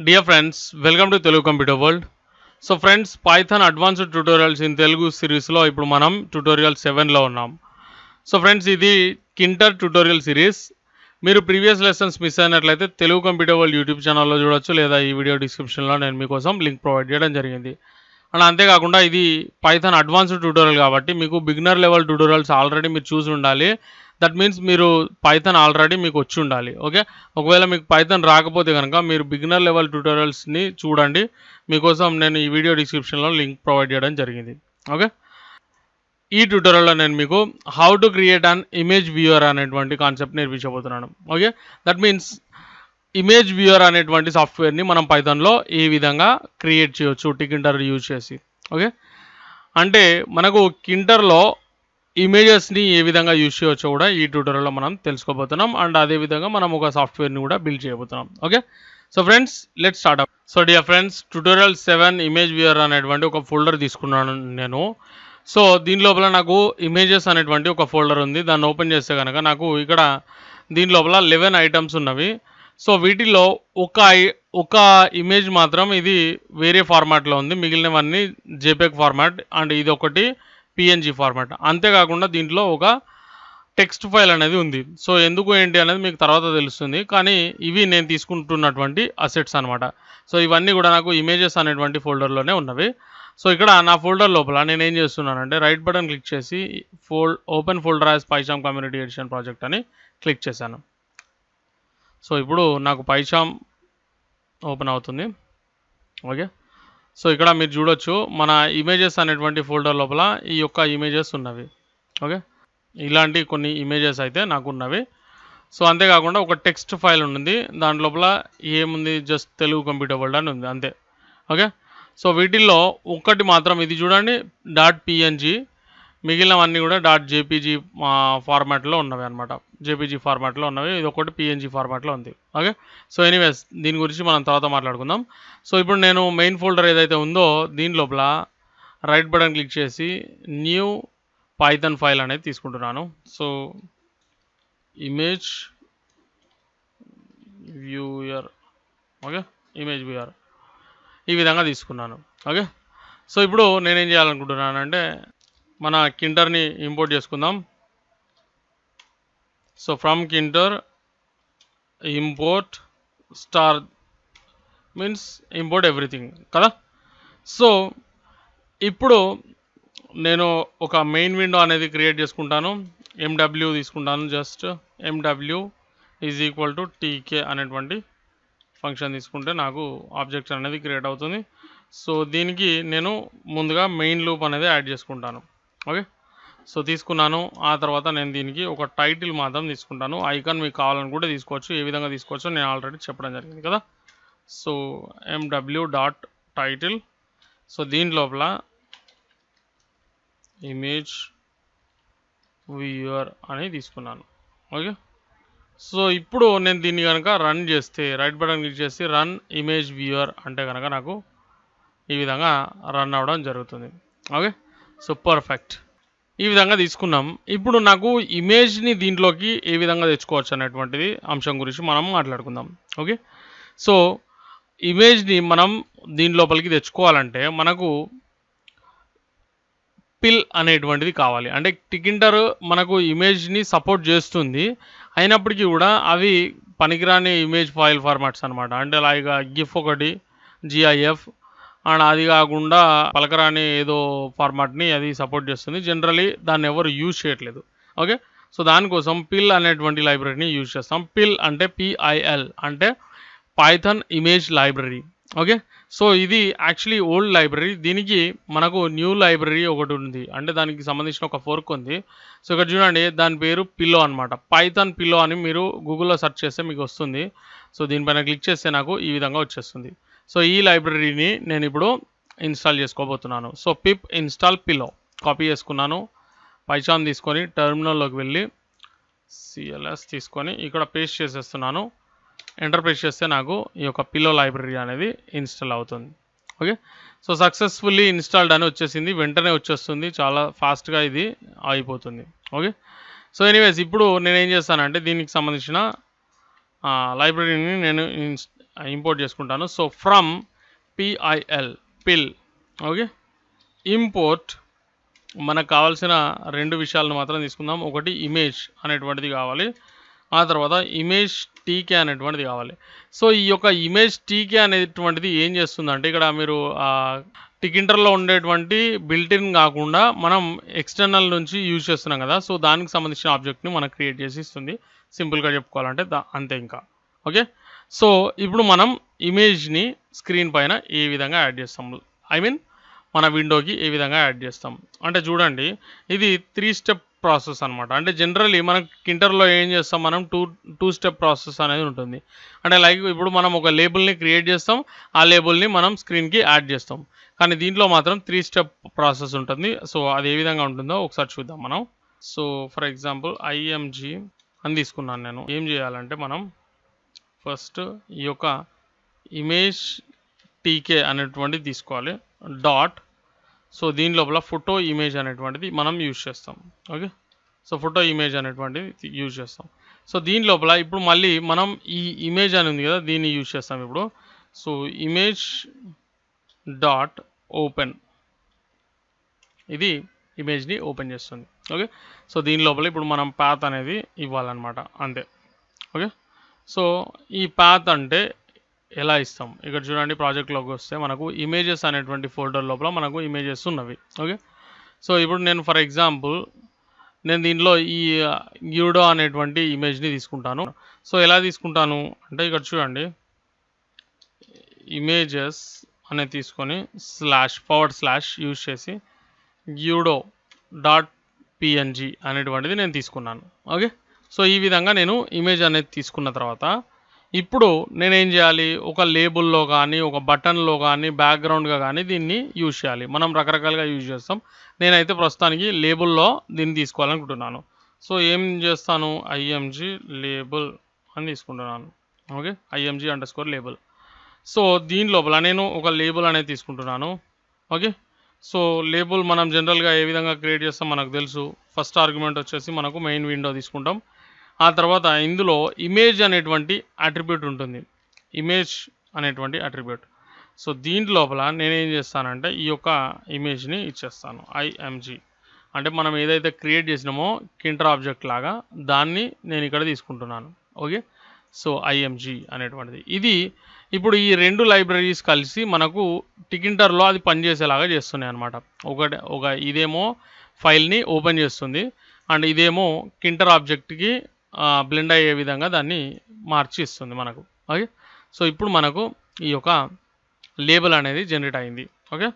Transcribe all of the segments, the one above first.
Dear friends, welcome to Telugu Computer World. So friends, Python Advanced Tutorials in Telugu series లో ఇప్పుడు మనం tutorial 7లో ఉన్నాం. So friends ఇది kinder tutorial series. మీరు previous lessons miss అయినట్లయితే Telugu computer world YouTube ఛానల్లో చూడొచ్చు, లేదా ఈ వీడియో డిస్క్రిప్షన్లో నేను మీకోసం లింక్ ప్రొవైడ్ చేయడం జరిగింది. అండ్ అంతేకాకుండా ఇది పైథాన్ అడ్వాన్స్డ్ ట్యూటోరియల్ కాబట్టి మీకు బిగినర్ లెవెల్ ట్యూటోరియల్స్ ఆల్రెడీ మీరు చూసి ఉండాలి. దట్ మీన్స్ మీరు పైథాన్ ఆల్రెడీ మీకు వచ్చి ఉండాలి. ఓకే, ఒకవేళ మీకు పైథాన్ రాకపోతే కనుక మీరు బిగినర్ లెవెల్ ట్యూటోరియల్స్ని చూడండి. మీకోసం నేను ఈ వీడియో డిస్క్రిప్షన్లో లింక్ ప్రొవైడ్ చేయడం జరిగింది. ఓకే, ఈ ట్యూటోరియల్లో నేను మీకు how to create an image viewer అనేటువంటి కాన్సెప్ట్ నేర్పించబోతున్నాను. Okay, that means image viewer అనేటువంటి సాఫ్ట్వేర్ని మనం పైథాన్లో ఏ విధంగా క్రియేట్ చేయొచ్చు టికింటర్ యూజ్ చేసి. ఓకే, అంటే మనకు కింటర్లో ఇమేజెస్ని ఏ విధంగా యూజ్ చేయవచ్చో కూడా ఈ ట్యూటోరియల్లో మనం తెలుసుకోబోతున్నాం. అండ్ అదేవిధంగా మనం ఒక సాఫ్ట్వేర్ని కూడా బిల్డ్ చేయబోతున్నాం. Okay, so friends let start up. So dear friends, tutorial 7 image viewer అనేటువంటి ఒక ఫోల్డర్ తీసుకున్నాను నేను. సో దీని లోపల నాకు ఇమేజెస్ అనేటువంటి ఒక ఫోల్డర్ ఉంది. దాన్ని ఓపెన్ చేస్తే కనుక నాకు ఇక్కడ దీని లోపల 11 ఐటమ్స్ ఉన్నవి. సో వీటిల్లో ఒక ఇమేజ్ మాత్రం ఇది వేరే ఫార్మాట్లో ఉంది, మిగిలినవన్నీ జేపీఈజీ ఫార్మాట్ అండ్ ఇది ఒకటి పిఎన్జీ ఫార్మాట్. అంతేకాకుండా దీంట్లో ఒక టెక్స్ట్ ఫైల్ అనేది ఉంది. సో ఎందుకు ఏంటి అనేది మీకు తర్వాత తెలుస్తుంది, కానీ ఇవి నేను తీసుకుంటున్నటువంటి అసెట్స్ అనమాట. సో ఇవన్నీ కూడా నాకు ఇమేజెస్ అనేటువంటి ఫోల్డర్లోనే ఉన్నవి. సో ఇక్కడ నా ఫోల్డర్ లోపల నేను ఏం చేస్తున్నానంటే రైట్ బటన్ క్లిక్ చేసి open folder as Python community edition project అని క్లిక్ చేశాను. సో ఇప్పుడు నాకు పైథాన్ ఓపెన్ అవుతుంది. ఓకే, సో ఇక్కడ మీరు చూడొచ్చు మన ఇమేజెస్ అనేటువంటి ఫోల్డర్ లోపల ఈ యొక్క ఇమేజెస్ ఉన్నవి. ఓకే, ఇలాంటి కొన్ని ఇమేజెస్ అయితే నాకు ఉన్నవి. సో అంతేకాకుండా ఒక టెక్స్ట్ ఫైల్ ఉంది, దాని లోపల ఏముంది జస్ట్ తెలుగు కంప్యూటర్ వరల్డ్ అని ఉంది అంతే. ఓకే, సో వీటిల్లో ఒకటి మాత్రం ఇది చూడండి .png, మిగిలినవన్నీ కూడా .jpg ఫార్మాట్లో ఉన్నవి అనమాట. జేపీజీ ఫార్మాట్లో ఉన్నవి, ఇది ఒకటి పిఎన్జీ ఫార్మాట్లో ఉంది. ఓకే, సో ఎనీవేస్ దీని గురించి మనం తర్వాత మాట్లాడుకుందాం. సో ఇప్పుడు నేను మెయిన్ ఫోల్డర్ ఏదైతే ఉందో దీని లోపల రైట్ బటన్ క్లిక్ చేసి న్యూ పైథాన్ ఫైల్ అనేది తీసుకుంటున్నాను. So image viewer, okay, image viewer ఈ విధంగా తీసుకున్నాను. ఓకే, సో ఇప్పుడు నేనేం చేయాలనుకుంటున్నానంటే మన కింటర్ని ఇంపోర్ట్ చేసుకుందాం. So from kinder import star means import everything కదా. సో ఇప్పుడు నేను ఒక మెయిన్ విండో అనేది క్రియేట్ చేసుకుంటాను. ఎండబ్ల్యూ తీసుకుంటాను, just MW is equal to TK అనేటువంటి ఫంక్షన్ తీసుకుంటే నాకు ఆబ్జెక్ట్ అనేది క్రియేట్ అవుతుంది. సో దీనికి నేను ముందుగా మెయిన్ లూప్ అనేది యాడ్ చేసుకుంటాను. ఓకే, సో తీసుకున్నాను. ఆ తర్వాత నేను దీనికి ఒక టైటిల్ మాత్రం తీసుకుంటాను. ఐకాన్ మీకు కావాలని కూడా తీసుకోవచ్చు, ఏ విధంగా తీసుకోవచ్చో నేను ఆల్రెడీ చెప్పడం జరిగింది కదా. So MW dot title, so దీని లోపల ఇమేజ్ వ్యూయర్ అని తీసుకున్నాను. ఓకే, సో ఇప్పుడు నేను దీన్ని కనుక రన్ చేస్తే రైట్ బటన్ క్లిక్ చేసి రన్ ఇమేజ్ వ్యూయర్ అంటే కనుక నాకు ఈ విధంగా రన్ అవ్వడం జరుగుతుంది. ఓకే, సో పర్ఫెక్ట్, ఈ విధంగా తీసుకున్నాం. ఇప్పుడు నాకు ఇమేజ్ని దీంట్లోకి ఏ విధంగా తెచ్చుకోవచ్చు అనేటువంటిది అంశం గురించి మనం మాట్లాడుకుందాం. ఓకే, సో ఇమేజ్ని మనం దీని లోపలికి తెచ్చుకోవాలంటే మనకు పిల్ అనేటువంటిది కావాలి. అంటే టికింటర్ మనకు ఇమేజ్ని సపోర్ట్ చేస్తుంది, అయినప్పటికీ కూడా అవి పనికిరాని ఇమేజ్ ఫైల్ ఫార్మాట్స్ అనమాట. అంటే లైక్ గిఫ్ ఒకటి, జిఐఎఫ్ అండ్ అది కాకుండా పలకరాని ఏదో ఫార్మాట్ని అది సపోర్ట్ చేస్తుంది. జనరలీ దాన్ని ఎవరు యూజ్ చేయట్లేదు. ఓకే, సో దానికోసం పిల్ అనేటువంటి లైబ్రరీని యూజ్ చేస్తాం. పిల్ అంటే పిఐఎల్ అంటే Python image library. Okay, so ఇది యాక్చువల్లీ ఓల్డ్ లైబ్రరీ. దీనికి మనకు న్యూ లైబ్రరీ ఒకటి ఉంది, అంటే దానికి సంబంధించిన ఒక ఫోర్క్ ఉంది. సో ఇక్కడ చూడండి దాని పేరు పిల్లో అనమాట. పైథాన్ పిల్లో అని మీరు గూగుల్లో సెర్చ్ చేస్తే మీకు వస్తుంది. సో దీనిపైన క్లిక్ చేస్తే నాకు ఈ విధంగా వచ్చేస్తుంది. సో ఈ లైబ్రరీని నేను ఇప్పుడు ఇన్స్టాల్ చేసుకోబోతున్నాను. So pip install pillow copy చేసుకున్నాను. పైథాన్ తీసుకొని టెర్మినల్లోకి వెళ్ళి సిఎల్ఎస్ తీసుకొని ఇక్కడ పేస్ట్ చేసేస్తున్నాను. ఎంటర్ ప్రెస్ చేస్తే నాకు ఈ యొక్క పిల్లో లైబ్రరీ అనేది ఇన్స్టాల్ అవుతుంది. ఓకే, సో సక్సెస్ఫుల్లీ ఇన్స్టాల్డ్ అని వచ్చేసింది, వెంటనే వచ్చేస్తుంది, చాలా ఫాస్ట్గా ఇది అయిపోతుంది. ఓకే, సో ఎనీవేస్ ఇప్పుడు నేను ఏం చేస్తానంటే దీనికి సంబంధించిన లైబ్రరీని నేను ఇంపోర్ట్ చేసుకుంటాను. సో ఫ్రమ్ పిల్ ఓకే, ఇంపోర్ట్ మనకు కావాల్సిన 2 విషయాలను మాత్రం తీసుకుందాం. ఒకటి ఇమేజ్ అనేటువంటిది కావాలి, ఆ తర్వాత ఇమేజ్ టీకే అనేటువంటిది కావాలి. సో ఈ యొక్క ఇమేజ్ టీకే అనేటువంటిది ఏం చేస్తుందంటే, ఇక్కడ మీరు టికింటర్లో ఉండేటువంటి బిల్టిన్ కాకుండా మనం ఎక్స్టర్నల్ నుంచి యూజ్ చేస్తున్నాం కదా, సో దానికి సంబంధించిన ఆబ్జెక్ట్ని మనకు క్రియేట్ చేసి ఇస్తుంది. సింపుల్గా చెప్పుకోవాలంటే అంతే ఇంకా. ఓకే, సో ఇప్పుడు మనం ఇమేజ్ని స్క్రీన్ పైన ఏ విధంగా యాడ్ చేస్తాం, మన విండోకి ఏ విధంగా యాడ్ చేస్తాం అంటే చూడండి, ఇది 3 స్టెప్ ప్రాసెస్ అనమాట. అంటే జనరల్లీ మనం కింటర్లో ఏం చేస్తాం, మనం టూ స్టెప్ ప్రాసెస్ అనేది ఉంటుంది. అంటే లైక్ ఇప్పుడు మనం ఒక లేబుల్ని క్రియేట్ చేస్తాం, ఆ లేబుల్ని మనం స్క్రీన్కి యాడ్ చేస్తాం. కానీ దీంట్లో మాత్రం 3 స్టెప్ ప్రాసెస్ ఉంటుంది. సో అది ఏ విధంగా ఉంటుందో ఒకసారి చూద్దాం మనం. సో ఫర్ ఎగ్జాంపుల్ ఐఎంజీ అని తీసుకున్నాను నేను. ఏం చేయాలంటే మనం ఫస్ట్ ఈ యొక్క ఇమేజ్ టీకే అనేటువంటిది తీసుకోవాలి డాట్. సో దీని లోపల ఫోటో ఇమేజ్ అనేటువంటిది మనం యూజ్ చేస్తాం. ఓకే, సో ఫోటో ఇమేజ్ అనేటువంటిది యూజ్ చేస్తాం. సో దీని లోపల ఇప్పుడు మళ్ళీ మనం ఈ ఇమేజ్ అని ఉంది కదా, దీన్ని యూజ్ చేస్తాం ఇప్పుడు. సో ఇమేజ్ డాట్ ఓపెన్, ఇది ఇమేజ్ని ఓపెన్ చేస్తుంది. ఓకే, సో దీని లోపల ఇప్పుడు మనం పాత్ అనేది ఇవ్వాలన్నమాట, అంతే. ఓకే, సో ఈ పాత్ అంటే ఎలా ఇస్తాం, ఇక్కడ చూడండి ప్రాజెక్ట్లోకి వస్తే మనకు ఇమేజెస్ అనేటువంటి ఫోల్డర్ లోపల మనకు ఇమేజెస్ ఉన్నవి. ఓకే, సో ఇప్పుడు నేను ఫర్ ఎగ్జాంపుల్ నేను దీనిలో ఈ యూడో అనేటువంటి ఇమేజ్ని తీసుకుంటాను. సో ఎలా తీసుకుంటాను అంటే ఇక్కడ చూడండి, ఇమేజెస్ అనేది తీసుకొని // యూజ్ చేసి యూడో డాట్ పిఎన్జీ అనేటువంటిది నేను తీసుకున్నాను. ఓకే, సో ఈ విధంగా నేను ఇమేజ్ అనేది తీసుకున్న తర్వాత ఇప్పుడు నేనేం చేయాలి, ఒక లేబుల్లో కానీ ఒక బటన్లో కానీ బ్యాక్గ్రౌండ్గా కానీ దీన్ని యూజ్ చేయాలి. మనం రకరకాలుగా యూజ్ చేస్తాం. నేనైతే ప్రస్తుతానికి లేబుల్లో దీన్ని తీసుకోవాలనుకుంటున్నాను. సో ఏం చేస్తాను, ఐఎంజీ లేబుల్ అని తీసుకుంటున్నాను. Okay, IMG_label. సో దీని లోపల నేను ఒక లేబుల్ అనేది తీసుకుంటున్నాను. ఓకే, సో లేబుల్ మనం జనరల్గా ఏ విధంగా క్రియేట్ చేస్తాం మనకు తెలుసు. ఫస్ట్ ఆర్గ్యుమెంట్ వచ్చేసి మనకు మెయిన్ విండో తీసుకుంటాం. ఆ తర్వాత ఇందులో ఇమేజ్ అనేటువంటి అట్రిబ్యూట్ ఉంటుంది, ఇమేజ్ అనేటువంటి అట్రిబ్యూట్. సో దీని లోపల నేనేం చేస్తానంటే ఈ యొక్క ఇమేజ్ని ఇచ్చేస్తాను IMG. అంటే మనం ఏదైతే క్రియేట్ చేసినామో కింటర్ ఆబ్జెక్ట్ లాగా దాన్ని నేను ఇక్కడ తీసుకుంటున్నాను. ఓకే, సో IMG అనేటువంటిది ఇది. ఇప్పుడు ఈ 2 లైబ్రరీస్ కలిసి మనకు టికింటర్లో అది పనిచేసేలాగా చేస్తున్నాయి అనమాట. ఒక ఇదేమో ఫైల్ని ఓపెన్ చేస్తుంది అండ్ ఇదేమో కింటర్ ఆబ్జెక్ట్కి బ్లెండ్ అయ్యే విధంగా దాన్ని మార్చి ఇస్తుంది మనకు. ఓకే, సో ఇప్పుడు మనకు ఈ యొక్క లేబుల్ అనేది జనరేట్ అయింది. ఓకే,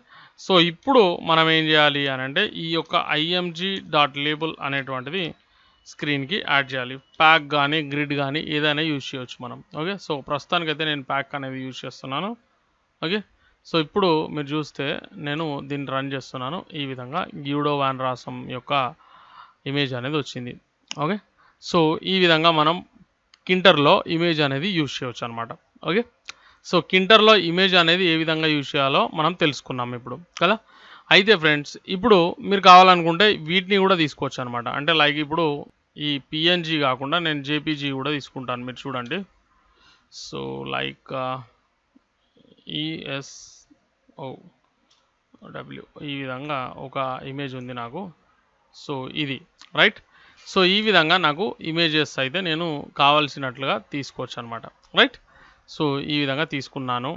సో ఇప్పుడు మనం ఏం చేయాలి అని అంటే ఈ యొక్క IMG.label అనేటువంటిది స్క్రీన్కి యాడ్ చేయాలి. ప్యాక్ కానీ గ్రిడ్ కానీ ఏదైనా యూజ్ చేయవచ్చు మనం. ఓకే, సో ప్రస్తుతానికైతే నేను ప్యాక్ అనేది యూజ్ చేస్తున్నాను. ఓకే, సో ఇప్పుడు మీరు చూస్తే నేను దీన్ని రన్ చేస్తున్నాను. ఈ విధంగా యూడో వాన్ రాసం యొక్క ఇమేజ్ అనేది వచ్చింది. ఓకే, సో ఈ విధంగా మనం కింటర్లో ఇమేజ్ అనేది యూజ్ చేయవచ్చు అనమాట. ఓకే, సో కింటర్లో ఇమేజ్ అనేది ఏ విధంగా యూజ్ చేయాలో మనం తెలుసుకున్నాం ఇప్పుడు కదా. అయితే ఫ్రెండ్స్ ఇప్పుడు మీరు కావాలనుకుంటే వీటిని కూడా తీసుకోవచ్చు అనమాట. అంటే లైక్ ఇప్పుడు ఈ PNG కాకుండా నేను JPG కూడా తీసుకుంటాను. మీరు చూడండి, సో లైక్ ESOW ఈ విధంగా ఒక ఇమేజ్ ఉంది నాకు. సో ఇది రైట్. సో ఈ విధంగా నాకు ఇమేజెస్ అయితే నేను కావాల్సినట్లుగా తీసుకోవచ్చు అనమాట. రైట్, సో ఈ విధంగా తీసుకున్నాను.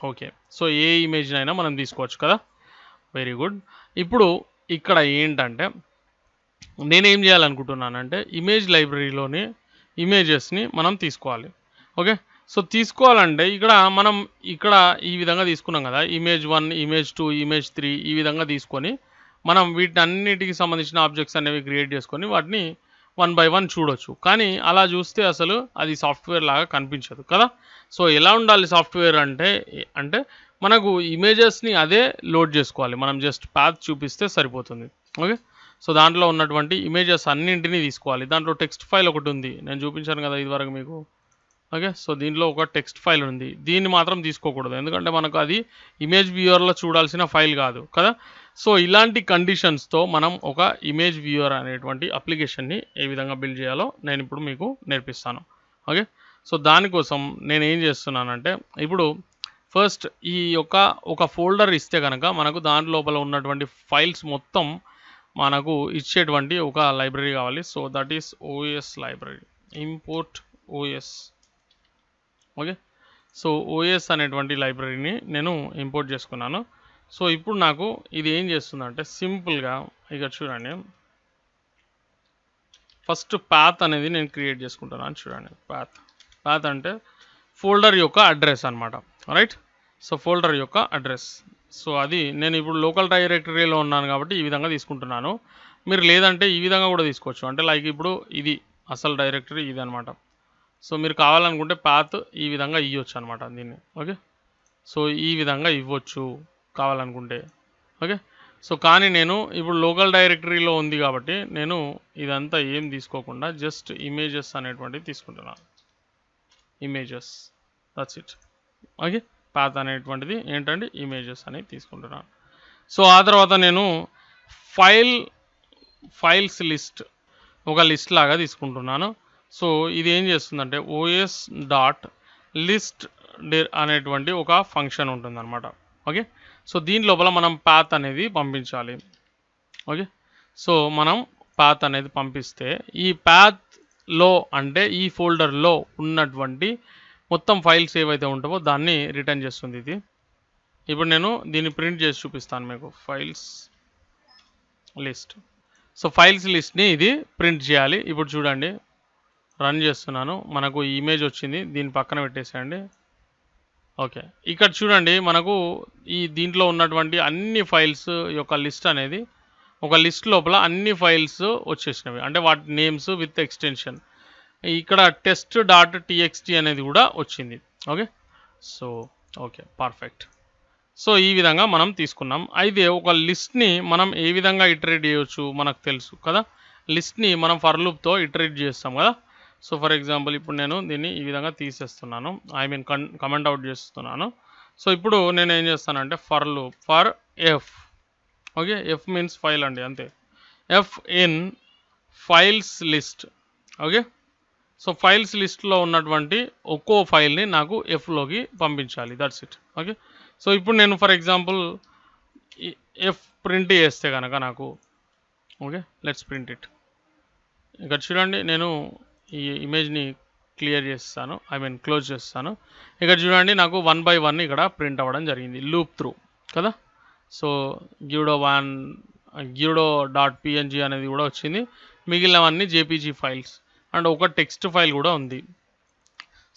ఓకే, సో ఏ ఇమేజ్నైనా మనం తీసుకోవచ్చు కదా. Very good. ఇప్పుడు ఇక్కడ ఏంటంటే నేనేం చేయాలనుకుంటున్నానంటే ఇమేజ్ లైబ్రరీలోని ఇమేజెస్ని మనం తీసుకోవాలి. ఓకే, సో తీసుకోవాలంటే మనం ఇక్కడ ఈ విధంగా తీసుకున్నాం కదా, ఇమేజ్ 1, ఇమేజ్ 2, ఇమేజ్ 3 ఈ విధంగా తీసుకొని మనం వీటన్నిటికి సంబంధించిన ఆబ్జెక్ట్స్ అనేవి క్రియేట్ చేసుకొని వాటిని 1 by 1 చూడొచ్చు. కానీ అలా చూస్తే అసలు అది సాఫ్ట్వేర్ లాగా కనిపించదు కదా. సో ఎలా ఉండాలి సాఫ్ట్వేర్ అంటే మనకు ఇమేజెస్ని అదే లోడ్ చేసుకోవాలి. మనం జస్ట్ పాత్ చూపిస్తే సరిపోతుంది. ఓకే, సో దాంట్లో ఉన్నటువంటి ఇమేజెస్ అన్నింటినీ తీసుకోవాలి. దాంట్లో టెక్స్ట్ ఫైల్ ఒకటి ఉంది, నేను చూపించాను కదా ఇదివరకు మీకు. ఓకే, సో దీనిలో ఒక టెక్స్ట్ ఫైల్ ఉంది, దీన్ని మాత్రం తీసుకోకూడదు ఎందుకంటే మనకు అది ఇమేజ్ వ్యూవర్లో చూడాల్సిన ఫైల్ కాదు కదా. సో ఇలాంటి కండిషన్స్తో మనం ఒక ఇమేజ్ వ్యూవర్ అనేటువంటి అప్లికేషన్ని ఏ విధంగా బిల్డ్ చేయాలో నేను ఇప్పుడు మీకు నేర్పిస్తాను. ఓకే, సో దానికోసం నేను ఏం చేస్తున్నానంటే ఇప్పుడు ఫస్ట్ ఈ యొక్క ఒక ఫోల్డర్ ఇస్తే కనుక మనకు దాని లోపల ఉన్నటువంటి ఫైల్స్ మొత్తం మనకు ఇచ్చేటువంటి ఒక లైబ్రరీ కావాలి. So that is OS library, import OS. Okay, so OS అనేటువంటి లైబ్రరీని నేను ఇంపోర్ట్ చేసుకున్నాను. సో ఇప్పుడు నాకు ఇది ఏం చేస్తుందంటే సింపుల్గా ఇక చూడండి, ఫస్ట్ పాత్ అనేది నేను క్రియేట్ చేసుకుంటున్నాను. చూడండి, పాత్ అంటే ఫోల్డర్ యొక్క అడ్రస్ అనమాట. రైట్, సో ఫోల్డర్ యొక్క అడ్రస్. సో అది నేను ఇప్పుడు లోకల్ డైరెక్టరీలో ఉన్నాను కాబట్టి ఈ విధంగా తీసుకుంటున్నాను. మీరు లేదంటే ఈ విధంగా కూడా తీసుకోవచ్చు. అంటే లైక్ ఇప్పుడు ఇది అసలు డైరెక్టరీ ఇది అనమాట. సో మీరు కావాలనుకుంటే పాత్ ఈ విధంగా ఇవ్వచ్చు అనమాట దీన్ని. ఓకే, సో ఈ విధంగా ఇవ్వచ్చు కావాలనుకుంటే. ఓకే, సో కానీ నేను ఇప్పుడు లోకల్ డైరెక్టరీలో ఉంది కాబట్టి నేను ఇదంతా ఏం తీసుకోకుండా జస్ట్ ఇమేజెస్ అనేటువంటిది తీసుకుంటున్నాను. Images, that's it. Okay, path అనేటువంటిది ఏంటంటే ఇమేజెస్ అనేది తీసుకుంటున్నాను. సో ఆ తర్వాత నేను ఫైల్స్ లిస్ట్ ఒక లిస్ట్ లాగా తీసుకుంటున్నాను. సో ఇది ఏం చేస్తుందంటే ఓఎస్ డాట్ లిస్ట్ అనేటువంటి ఒక ఫంక్షన్ ఉంటుందన్నమాట. ఓకే, సో దీని లోపల మనం పాత్ అనేది పంపించాలి. ఓకే, సో మనం పాత్ అనేది పంపిస్తే ఈ పాత్లో అంటే ఈ ఫోల్డర్లో ఉన్నటువంటి మొత్తం ఫైల్స్ ఏవైతే ఉంటావో దాన్ని రిటర్న్ చేస్తుంది ఇది. ఇప్పుడు నేను దీన్ని ప్రింట్ చేసి చూపిస్తాను మీకు. Files list. సో ఫైల్స్ లిస్ట్ని ఇది ప్రింట్ చేయాలి. ఇప్పుడు చూడండి, రన్ చేస్తున్నాను, మనకు ఈ ఇమేజ్ వచ్చింది, దీని పక్కన పెట్టేసేయండి. ఓకే, ఇక్కడ చూడండి మనకు ఈ దీంట్లో ఉన్నటువంటి అన్ని ఫైల్స్ యొక్క లిస్ట్ అనేది ఒక లిస్ట్ లోపల అన్ని ఫైల్స్ వచ్చేసినవి, అంటే వాటి నేమ్స్ విత్ ఎక్స్టెన్షన్. ఇక్కడ test.txt అనేది కూడా వచ్చింది. Okay, so okay, perfect. So ఈ విధంగా మనం తీసుకున్నాం. అయితే ఒక లిస్ట్ని మనం ఏ విధంగా ఇటరేట్ చేయవచ్చు మనకు తెలుసు కదా. లిస్ట్ని మనం ఫర్ లూప్తో ఇటరేట్ చేస్తాం కదా. సో ఫర్ ఎగ్జాంపుల్ ఇప్పుడు నేను దీన్ని ఈ విధంగా తీసేస్తున్నాను, కమెంట్ అవుట్ చేస్తున్నాను. సో ఇప్పుడు నేను ఏం చేస్తానంటే for loop for F. Okay, F means file అండి, అంతే. F in files list. Okay, so files లిస్ట్లో ఉన్నటువంటి ఒక్కో ఫైల్ని నాకు ఎఫ్లోకి పంపించాలి, దట్స్ ఇట్. ఓకే, సో ఇప్పుడు నేను ఫర్ ఎగ్జాంపుల్ ఎఫ్ ప్రింట్ చేస్తే కనుక నాకు, ఓకే లెట్స్ ప్రింట్ ఇట్. ఇక్కడ చూడండి, నేను ఈ ఇమేజ్ని క్లియర్ చేస్తాను, క్లోజ్ చేస్తాను. ఇక్కడ చూడండి నాకు 1 by 1 ఇక్కడ ప్రింట్ అవ్వడం జరిగింది లూప్ త్రూ కదా. సో guido.png అనేది కూడా వచ్చింది, మిగిలినవన్నీ జేపీజీ ఫైల్స్ అండ్ ఒక టెక్స్ట్ ఫైల్ కూడా ఉంది.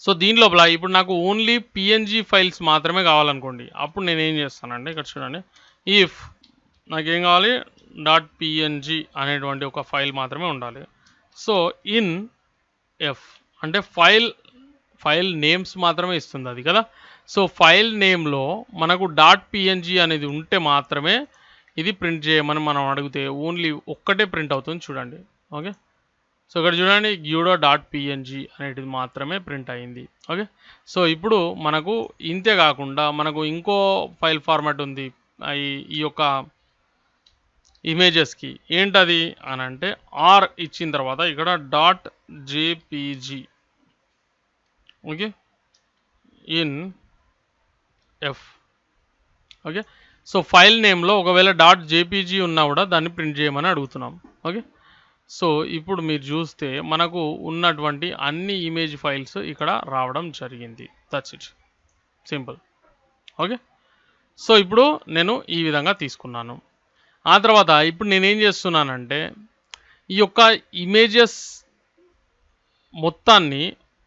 సో దీని లోపల ఇప్పుడు నాకు ఓన్లీ పిఎన్జీ ఫైల్స్ మాత్రమే కావాలనుకోండి, అప్పుడు నేను ఏం చేస్తానంటే ఇక్కడ చూడండి, ఇఫ్ నాకేం కావాలి .png అనేటువంటి ఒక ఫైల్ మాత్రమే ఉండాలి. సో ఇన్ ఎఫ్ అంటే ఫైల్ నేమ్స్ మాత్రమే ఇస్తుంది అది కదా. సో ఫైల్ నేమ్లో మనకు .png అనేది ఉంటే మాత్రమే ఇది ప్రింట్ చేయమని మనం అడిగితే ఓన్లీ ఒక్కటే ప్రింట్ అవుతుంది చూడండి. ఓకే, సో ఇక్కడ చూడండి guido.png అనేది మాత్రమే ప్రింట్ అయింది. ఓకే, సో ఇప్పుడు మనకు ఇంతే కాకుండా మనకు ఇంకో ఫైల్ ఫార్మాట్ ఉంది ఈ యొక్క ఇమేజెస్కి. ఏంటది అని అంటే ఆర్ ఇచ్చిన తర్వాత ఇక్కడ .jpg. ఓకే, ఇన్ ఎఫ్. ఓకే, సో ఫైల్ నేమ్లో ఒకవేళ .jpg ఉన్నా కూడా దాన్ని ప్రింట్ చేయమని అడుగుతున్నాం. ఓకే, సో ఇప్పుడు మీరు చూస్తే మనకు ఉన్నటువంటి అన్ని ఇమేజ్ ఫైల్స్ ఇక్కడ రావడం జరిగింది, that's it, simple. Okay, so ఇప్పుడు నేను ఈ విధంగా తీసుకున్నాను. ఆ తర్వాత ఇప్పుడు నేనేం చేస్తున్నానంటే ఈ యొక్క ఇమేజెస్ మొత్తాన్ని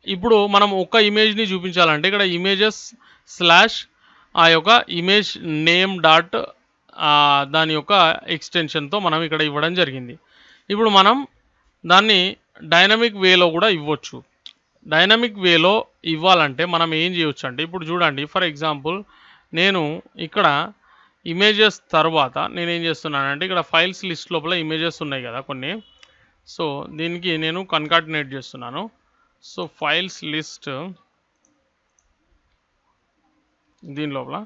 ఇప్పుడు మనం ఒక ఇమేజ్ని చూపించాలంటే ఇక్కడ ఇమేజెస్ స్లాష్ ఆ యొక్క ఇమేజ్ నేమ్ డాట్ దాని యొక్క ఎక్స్టెన్షన్తో మనం ఇక్కడ ఇవ్వడం జరిగింది. ఇప్పుడు మనం దాన్ని డైనమిక్ వేలో కూడా ఇవ్వచ్చు. డైనమిక్ వేలో ఇవ్వాలంటే మనం ఏం చేయవచ్చు అంటే ఇప్పుడు చూడండి, ఫర్ ఎగ్జాంపుల్ నేను ఇక్కడ ఇమేజెస్ తర్వాత నేనేం చేస్తున్నానంటే ఇక్కడ ఫైల్స్ లిస్ట్ లోపల ఇమేజెస్ ఉన్నాయి కదా కొన్ని. సో దీనికి నేను కన్కాటినేట్ చేస్తున్నాను. సో ఫైల్స్ లిస్ట్ దీని లోపల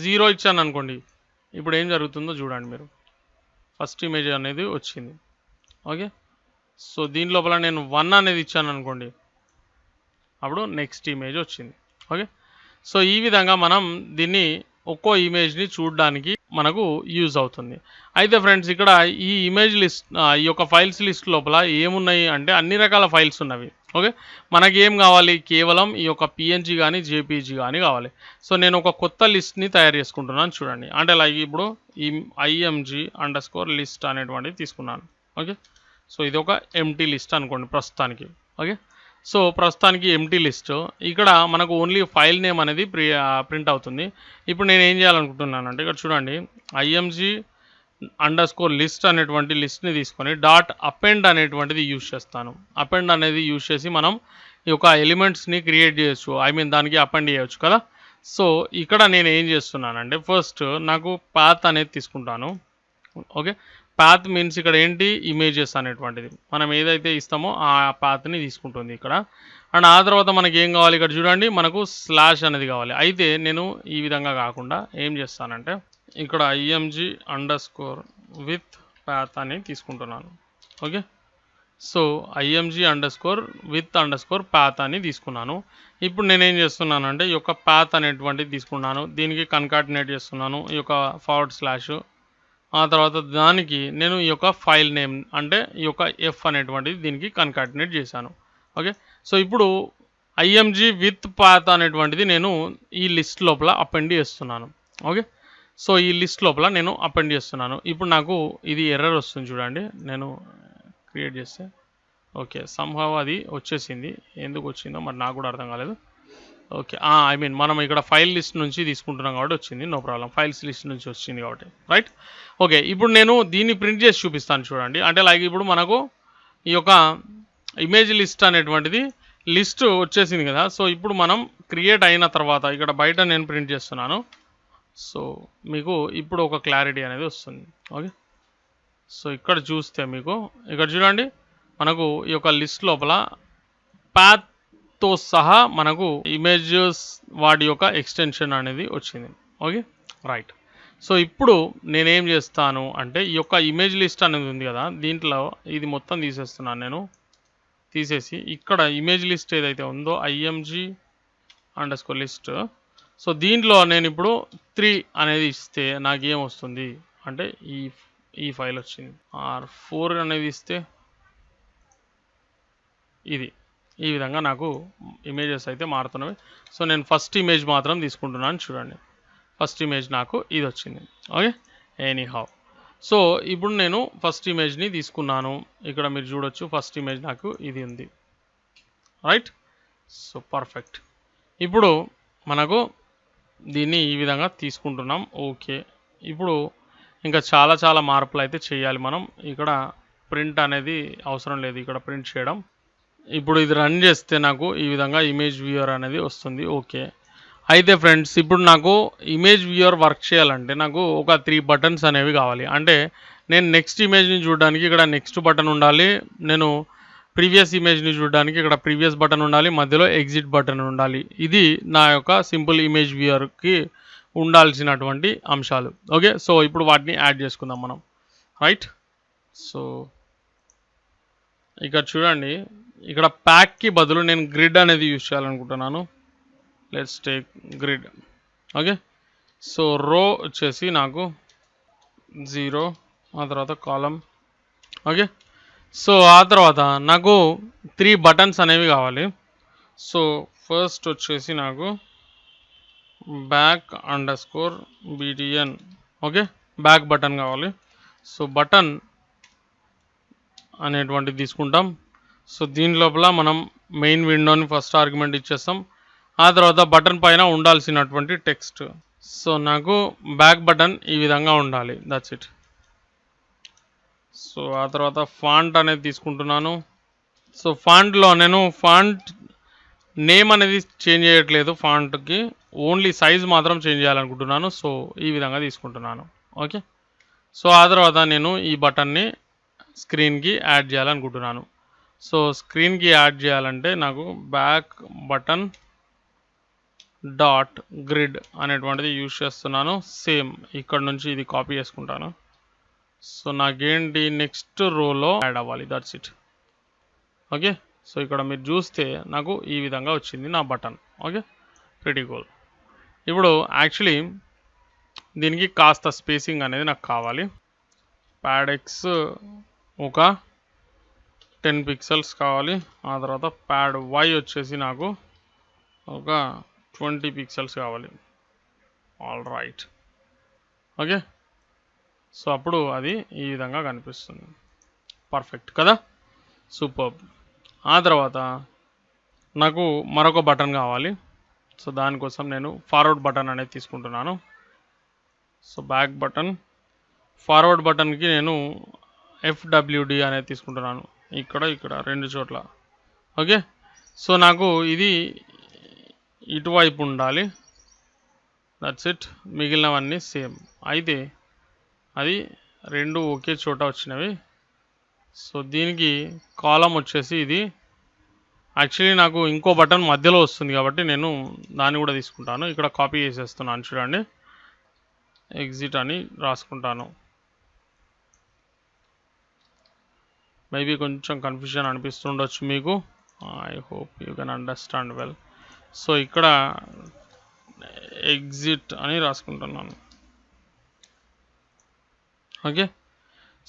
0 ఇచ్చాను అనుకోండి, ఇప్పుడు ఏం జరుగుతుందో చూడండి మీరు. ఫస్ట్ ఇమేజ్ అనేది వచ్చింది. ఓకే, సో దీని లోపల నేను 1 అనేది ఇచ్చాను అనుకోండి, అప్పుడు నెక్స్ట్ ఇమేజ్ వచ్చింది. ఓకే, సో ఈ విధంగా మనం దీన్ని ఒక్కో ఇమేజ్ని చూడడానికి మనకు యూజ్ అవుతుంది. అయితే ఫ్రెండ్స్ ఇక్కడ ఈ ఇమేజ్ లిస్ట్ ఈ యొక్క ఫైల్స్ లిస్ట్ లోపల ఏమున్నాయి అంటే అన్ని రకాల ఫైల్స్ ఉన్నవి. ఓకే, మనకి ఏం కావాలి, కేవలం ఈ యొక్క పిఎన్జీ కానీ జేపీజీ కానీ కావాలి. సో నేను ఒక కొత్త లిస్ట్ని తయారు చేసుకుంటున్నాను చూడండి. అంటే లైక్ ఇప్పుడు ఈ img_list అనేటువంటిది తీసుకున్నాను. ఓకే, సో ఇది ఒక ఎంటీ లిస్ట్ అనుకోండి ప్రస్తుతానికి. ఓకే, సో ప్రస్తుతానికి ఎంటీ లిస్ట్ ఇక్కడ మనకు ఓన్లీ ఫైల్ నేమ్ అనేది ప్రింట్ అవుతుంది. ఇప్పుడు నేను ఏం చేయాలనుకుంటున్నాను అంటే ఇక్కడ చూడండి, img_list అనేటువంటి లిస్ట్ని తీసుకొని డాట్ అపెండ్ అనేటువంటిది యూజ్ చేస్తాను. అపెండ్ అనేది యూజ్ చేసి మనం ఈ యొక్క ఎలిమెంట్స్ని క్రియేట్ చేయొచ్చు, దానికి అపెండ్ చేయొచ్చు కదా. సో ఇక్కడ నేను ఏం చేస్తున్నానంటే ఫస్ట్ నాకు పాత్ అనేది తీసుకుంటాను. ఓకే, పాత్ మీన్స్ ఇక్కడ ఏంటి, ఇమేజెస్ అనేటువంటిది మనం ఏదైతే ఇస్తామో ఆ పాత్ని తీసుకుంటుంది ఇక్కడ. అండ్ ఆ తర్వాత మనకి ఏం కావాలి, ఇక్కడ చూడండి మనకు స్లాష్ అనేది కావాలి. అయితే నేను ఈ విధంగా కాకుండా ఏం చేస్తానంటే ఇక్కడ img_with path అని తీసుకుంటున్నాను. ఓకే, సో img_with path అని తీసుకున్నాను. ఇప్పుడు నేనేం చేస్తున్నానంటే ఈ యొక్క పాత్ అనేటువంటిది తీసుకున్నాను, దీనికి కన్కాటినేట్ చేస్తున్నాను ఈ యొక్క /, ఆ తర్వాత దానికి నేను ఈ యొక్క ఫైల్ నేమ్ అంటే ఈ యొక్క ఎఫ్ అనేటువంటిది దీనికి కన్కాటినేట్ చేశాను. ఓకే, సో ఇప్పుడు img_with_path అనేటువంటిది నేను ఈ లిస్ట్ లోపల అపెండ్ చేస్తున్నాను. ఓకే, సో ఈ లిస్ట్ లోపల నేను అపెండ్ చేస్తున్నాను. ఇప్పుడు నాకు ఇది ఎర్రర్ వస్తుంది చూడండి, నేను క్రియేట్ చేస్తే. ఓకే, సంహవ్ అది వచ్చేసింది, ఎందుకు వచ్చిందో మరి నాకు కూడా అర్థం కాలేదు. ఓకే, మనం ఇక్కడ ఫైల్ లిస్ట్ నుంచి తీసుకుంటున్నాం కాబట్టి వచ్చింది, నో ప్రాబ్లం, ఫైల్స్ లిస్ట్ నుంచి వచ్చింది కాబట్టి రైట్. ఓకే, ఇప్పుడు నేను దీన్ని ప్రింట్ చేసి చూపిస్తాను చూడండి. అంటే లైక్ ఇప్పుడు మనకు ఈ యొక్క ఇమేజ్ లిస్ట్ అనేటువంటిది లిస్ట్ వచ్చేసింది కదా. సో ఇప్పుడు మనం క్రియేట్ అయిన తర్వాత ఇక్కడ బయట నేను ప్రింట్ చేస్తున్నాను. సో మీకు ఇప్పుడు ఒక క్లారిటీ అనేది వస్తుంది. ఓకే, సో ఇక్కడ చూస్తే మీకు ఇక్కడ చూడండి మనకు ఈ యొక్క లిస్ట్ లోపల పాత్తో సహా మనకు ఇమేజెస్ వాటి యొక్క ఎక్స్టెన్షన్ అనేది వచ్చింది. Okay right. సో ఇప్పుడు నేనేం చేస్తాను అంటే ఈ యొక్క ఇమేజ్ లిస్ట్ అనేది ఉంది కదా, దీంట్లో ఇది మొత్తం తీసేస్తున్నాను నేను. తీసేసి ఇక్కడ ఇమేజ్ లిస్ట్ ఏదైతే ఉందో img_list, సో దీంట్లో నేను ఇప్పుడు 3 అనేది ఇస్తే నాకు ఏం వస్తుంది అంటే ఈ ఫైల్ వచ్చింది. 4 అనేది ఇస్తే ఇది ఈ విధంగా నాకు ఇమేజెస్ అయితే మారుతున్నవి. సో నేను ఫస్ట్ ఇమేజ్ మాత్రం తీసుకుంటున్నాను చూడండి, ఫస్ట్ ఇమేజ్ నాకు ఇది వచ్చింది. ఓకే, ఎనీహౌ సో ఇప్పుడు నేను ఫస్ట్ ఇమేజ్ని తీసుకున్నాను, ఇక్కడ మీరు చూడొచ్చు ఫస్ట్ ఇమేజ్ నాకు ఇది ఉంది రైట్. So perfect. ఇప్పుడు మనకు దీన్ని ఈ విధంగా తీసుకుంటున్నాం. ఓకే, ఇప్పుడు ఇంకా చాలా మార్పులు అయితే చేయాలి మనం. ఇక్కడ ప్రింట్ అనేది అవసరం లేదు, ఇక్కడ ప్రింట్ చేయడం. ఇప్పుడు ఇది రన్ చేస్తే నాకు ఈ విధంగా ఇమేజ్ వ్యూయర్ అనేది వస్తుంది. ఓకే, అయితే ఫ్రెండ్స్ ఇప్పుడు నాకు ఇమేజ్ వ్యూయర్ వర్క్ చేయాలంటే నాకు ఒక 3 బటన్స్ అనేవి కావాలి. అంటే నేను నెక్స్ట్ ఇమేజ్ని చూడడానికి ఇక్కడ నెక్స్ట్ బటన్ ఉండాలి, నేను ప్రీవియస్ ఇమేజ్ని చూడడానికి ఇక్కడ ప్రీవియస్ బటన్ ఉండాలి, మధ్యలో ఎగ్జిట్ బటన్ ఉండాలి. ఇది నా యొక్క సింపుల్ ఇమేజ్ వ్యూయర్కి ఉండాల్సినటువంటి అంశాలు. ఓకే, సో ఇప్పుడు వాటిని యాడ్ చేసుకుందాం మనం రైట్. సో ఇక్కడ చూడండి, ఇక్కడ ప్యాక్కి బదులు నేను గ్రిడ్ అనేది యూజ్ చేయాలనుకుంటున్నాను. Let's take grid. Okay, so రో వచ్చేసి నాకు 0, ఆ తర్వాత కాలం. ఓకే, సో ఆ తర్వాత నాకు 3 బటన్స్ అనేవి కావాలి. సో ఫస్ట్ వచ్చేసి నాకు back_btn. ఓకే, బ్యాక్ బటన్ కావాలి. సో బటన్ అనేటువంటిది తీసుకుంటాం. సో దీని లోపల మనం మెయిన్ విండోని ఫస్ట్ ఆర్గ్యుమెంట్ ఇచ్చేస్తాం, ఆ తర్వాత బటన్ పైన ఉండాల్సినటువంటి టెక్స్ట్. సో నాకు బ్యాక్ బటన్ ఈ విధంగా ఉండాలి, దట్స్ ఇట్. సో ఆ తర్వాత ఫాంట్ అనేది తీసుకుంటున్నాను. సో ఫాంట్లో నేను ఫాంట్ నేమ్ అనేది చేంజ్ చేయట్లేదు, ఫాంట్కి ఓన్లీ సైజ్ మాత్రం చేంజ్ చేయాలనుకుంటున్నాను. సో ఈ విధంగా తీసుకుంటున్నాను. ఓకే, సో ఆ తర్వాత నేను ఈ బటన్ని స్క్రీన్కి యాడ్ చేయాలనుకుంటున్నాను. సో స్క్రీన్కి యాడ్ చేయాలంటే నాకు బ్యాక్ బటన్ డాట్ గ్రిడ్ అనేటువంటిది యూజ్ చేస్తున్నాను. సేమ్ ఇక్కడ నుంచి ఇది కాపీ చేసుకుంటాను. సో నాకేంటి నెక్స్ట్ రోలో యాడ్ అవ్వాలి, దట్స్ ఇట్. ఓకే, సో ఇక్కడ మీరు చూస్తే నాకు ఈ విధంగా వచ్చింది నా బటన్. Okay, pretty cool. ఇప్పుడు యాక్చువల్లీ దీనికి కాస్త స్పేసింగ్ అనేది నాకు కావాలి. ప్యాడ్ ఎక్స్ ఒక 10 పిక్సెల్స్ కావాలి. ఆ తర్వాత ప్యాడ్ వై వచ్చేసి నాకు ఒక 20 పిక్సెల్స్ కావాలి. All right. ఓకే, సో అప్పుడు అది ఈ విధంగా కనిపిస్తుంది. పర్ఫెక్ట్ కదా, సూపర్. ఆ తర్వాత నాకు మరొక బటన్ కావాలి. సో దానికోసం నేను ఫార్వర్డ్ బటన్ అనేది తీసుకుంటున్నాను. సో బ్యాక్ బటన్, ఫార్వర్డ్ బటన్కి నేను FWD అనేది తీసుకుంటున్నాను. ఇక్కడ 2 చోట్ల. ఓకే, సో నాకు ఇది ఇటువైపు ఉండాలి. That's it. మిగిలినవన్నీ సేమ్. అయితే అది 2 ఒకే చోట వచ్చినవి. సో దీనికి కాలం వచ్చేసి ఇది యాక్చువల్లీ నాకు ఇంకో బటన్ మధ్యలో వస్తుంది కాబట్టి నేను దాన్ని కూడా తీసుకుంటాను. ఇక్కడ కాపీ చేసేస్తున్నాను చూడండి, ఎగ్జిట్ అని రాసుకుంటాను. మేబీ కొంచెం కన్ఫ్యూజన్ అనిపిస్తుండొచ్చు మీకు. I hope you can understand well. So ఇక్కడ ఎగ్జిట్ అని రాసుకుంటున్నాను. ఓకే,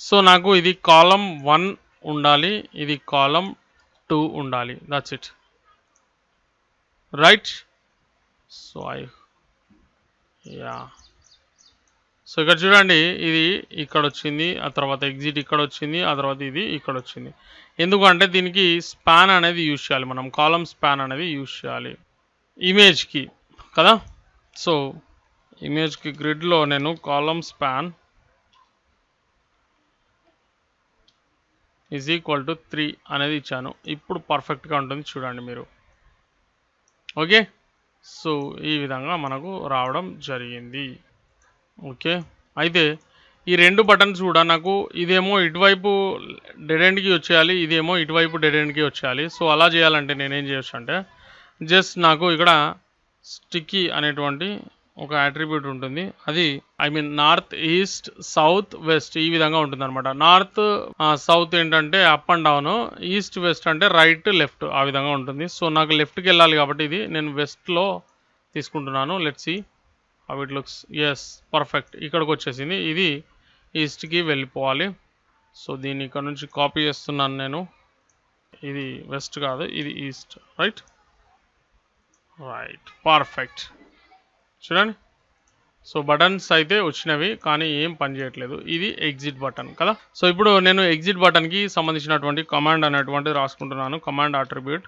సో నాకు ఇది కాలం 1 ఉండాలి, ఇది కాలం 2 ఉండాలి. That's it, right. So so ఇక్కడ చూడండి, ఇది ఇక్కడ వచ్చింది, ఆ తర్వాత ఎగ్జిట్ ఇక్కడ వచ్చింది, ఆ తర్వాత ఇది ఇక్కడ వచ్చింది. ఎందుకంటే దీనికి స్పాన్ అనేది యూజ్ చేయాలి, మనం కాలం స్పాన్ అనేది యూజ్ చేయాలి ఇమేజ్కి కదా. సో ఇమేజ్కి గ్రిడ్లో నేను కాలం స్పాన్ ఈజ్ ఈక్వల్ టు 3 అనేది ఇచ్చాను. ఇప్పుడు పర్ఫెక్ట్గా ఉంటుంది చూడండి మీరు. ఓకే, సో ఈ విధంగా మనకు రావడం జరిగింది. ఓకే, అయితే ఈ 2 బటన్స్ కూడా నాకు ఇదేమో ఇటువైపు డెడ్ ఎండ్కి వచ్చేయాలి, ఇదేమో ఇటువైపు డెడ్ ఎండ్కి వచ్చేయాలి. సో అలా చేయాలంటే నేనేం చేయొచ్చు అంటే జస్ట్ నాకు ఇక్కడ స్టిక్కీ అనేటువంటి ఒక అట్రిబ్యూట్ ఉంటుంది. అది నార్త్ ఈస్ట్ సౌత్ వెస్ట్ ఈ విధంగా ఉంటుంది అనమాట. నార్త్ సౌత్ ఏంటంటే up and down, east west అంటే రైట్ లెఫ్ట్ ఆ విధంగా ఉంటుంది. సో నాకు లెఫ్ట్కి వెళ్ళాలి కాబట్టి ఇది నేను వెస్ట్లో తీసుకుంటున్నాను. Let's see how it looks. Yes, perfect. ఇక్కడికి వచ్చేసింది. ఇది ఈస్ట్కి వెళ్ళిపోవాలి. సో దీన్ని ఇక్కడ నుంచి కాపీ చేస్తున్నాను నేను. ఇది వెస్ట్ కాదు, ఇది ఈస్ట్. Right, perfect. చూడండి, సో బటన్స్ అయితే వచ్చినవి కానీ ఏం పని చేయట్లేదు. ఇది ఎగ్జిట్ బటన్ కదా. సో ఇప్పుడు నేను ఎగ్జిట్ బటన్కి సంబంధించినటువంటి కమాండ్ అనేటువంటిది రాసుకుంటున్నాను. Command attribute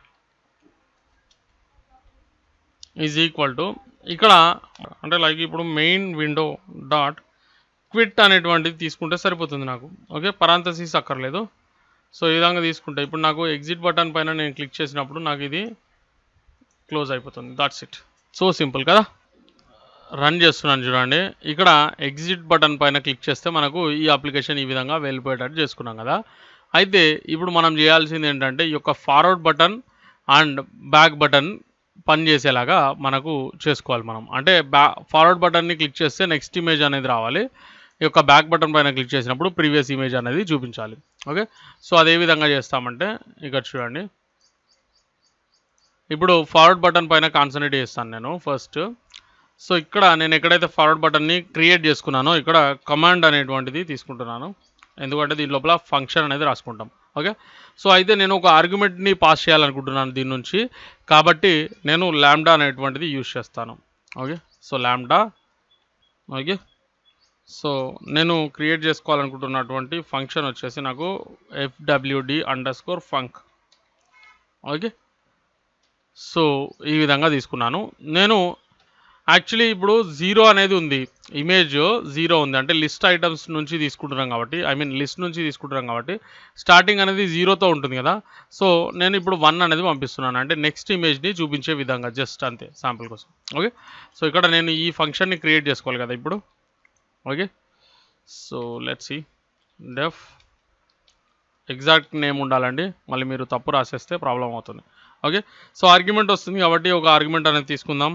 is equal to, ఇక్కడ అంటే లైక్ ఇప్పుడు మెయిన్ విండో డాట్ క్విట్ అనేటువంటిది తీసుకుంటే సరిపోతుంది నాకు. ఓకే, పరాంతసిస్ అక్కర్లేదు. సో ఈ విధంగా తీసుకుంటే ఇప్పుడు నాకు ఎగ్జిట్ బటన్ పైన నేను క్లిక్ చేసినప్పుడు నాకు ఇది క్లోజ్ అయిపోతుంది. That's it. సో సింపుల్ కదా. రన్ చేస్తున్నాను చూడండి. ఇక్కడ ఎగ్జిట్ బటన్ పైన క్లిక్ చేస్తే మనకు ఈ అప్లికేషన్ ఈ విధంగా వెళ్ళిపోయేటట్టు చేసుకున్నాం కదా. అయితే ఇప్పుడు మనం చేయాల్సింది ఏంటంటే ఈ యొక్క forward button and back button పనిచేసేలాగా మనకు చేసుకోవాలి మనం. అంటే ఫార్వర్డ్ బటన్ని క్లిక్ చేస్తే నెక్స్ట్ ఇమేజ్ అనేది రావాలి, ఈ యొక్క బ్యాక్ బటన్ పైన క్లిక్ చేసినప్పుడు ప్రీవియస్ ఇమేజ్ అనేది చూపించాలి. ఓకే, సో అదే విధంగా చేస్తామంటే ఇక్కడ చూడండి, ఇప్పుడు ఫార్వర్డ్ బటన్ పైన కాన్సన్ట్రేట్ చేస్తాను నేను ఫస్ట్. సో ఇక్కడ నేను ఎక్కడైతే ఫార్వర్డ్ బటన్ని క్రియేట్ చేసుకున్నానో ఇక్కడ కమాండ్ అనేటువంటిది తీసుకుంటున్నాను, ఎందుకంటే దీని లోపల ఫంక్షన్ అనేది రాసుకుంటాం. ఓకే, సో అయితే నేను ఒక ఆర్గ్యుమెంట్ని పాస్ చేయాలనుకుంటున్నాను దీని నుంచి, కాబట్టి నేను ల్యాండా అనేటువంటిది యూజ్ చేస్తాను. ఓకే, సో ల్యాండా. ఓకే, సో నేను క్రియేట్ చేసుకోవాలనుకుంటున్నటువంటి ఫంక్షన్ వచ్చేసి నాకు FWD_func. ఓకే, సో ఈ విధంగా తీసుకున్నాను నేను. యాక్చువల్లీ ఇప్పుడు 0 అనేది ఉంది, ఇమేజ్ 0 ఉంది, అంటే లిస్ట్ ఐటమ్స్ నుంచి తీసుకుంటున్నాం కాబట్టి, లిస్ట్ నుంచి తీసుకుంటున్నాం కాబట్టి స్టార్టింగ్ అనేది 0తో ఉంటుంది కదా. సో నేను ఇప్పుడు 1 అనేది పంపిస్తున్నాను, అంటే నెక్స్ట్ ఇమేజ్ని చూపించే విధంగా, జస్ట్ అంతే శాంపుల్ కోసం. ఓకే, సో ఇక్కడ నేను ఈ ఫంక్షన్ని క్రియేట్ చేసుకోవాలి కదా ఇప్పుడు. Okay, so let's see. Def exact name ఉండాలండి, మళ్ళీ మీరు తప్పు రాసేస్తే ప్రాబ్లం అవుతుంది. ఓకే, సో ఆర్గ్యుమెంట్ వస్తుంది కాబట్టి ఒక ఆర్గ్యుమెంట్ అనేది తీసుకుందాం.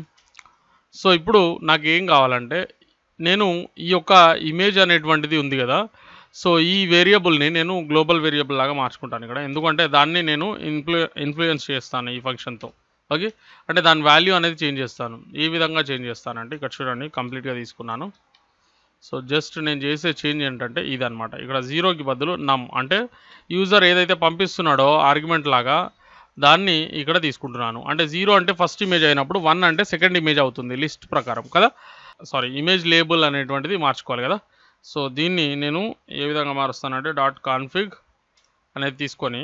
సో ఇప్పుడు నాకు ఏం కావాలంటే నేను ఈ యొక్క ఇమేజ్ అనేటువంటిది ఉంది కదా, సో ఈ వేరియబుల్ని నేను గ్లోబల్ వేరియబుల్ లాగా మార్చుకుంటాను ఇక్కడ, ఎందుకంటే దాన్ని నేను ఇన్ఫ్లుయెన్స్ చేస్తాను ఈ ఫంక్షన్తో. ఓకే, అంటే దాని వాల్యూ అనేది చేంజ్ చేస్తాను. ఈ విధంగా చేంజ్ చేస్తానంటే ఇక్కడ చూడండి కంప్లీట్గా తీసుకున్నాను. సో జస్ట్ నేను చేసే చేంజ్ ఏంటంటే ఇదనమాట, ఇక్కడ 0కి బదులు నమ్ అంటే యూజర్ ఏదైతే పంపిస్తున్నాడో ఆర్గ్యుమెంట్ లాగా దాన్ని ఇక్కడ తీసుకుంటున్నాను. అంటే 0 అంటే ఫస్ట్ ఇమేజ్ అయినప్పుడు 1 అంటే సెకండ్ ఇమేజ్ అవుతుంది లిస్ట్ ప్రకారం కదా. సారీ, ఇమేజ్ లేబుల్ అనేటువంటిది మార్చుకోవాలి కదా. సో దీన్ని నేను ఏ విధంగా మారుస్తానంటే .config అనేది తీసుకొని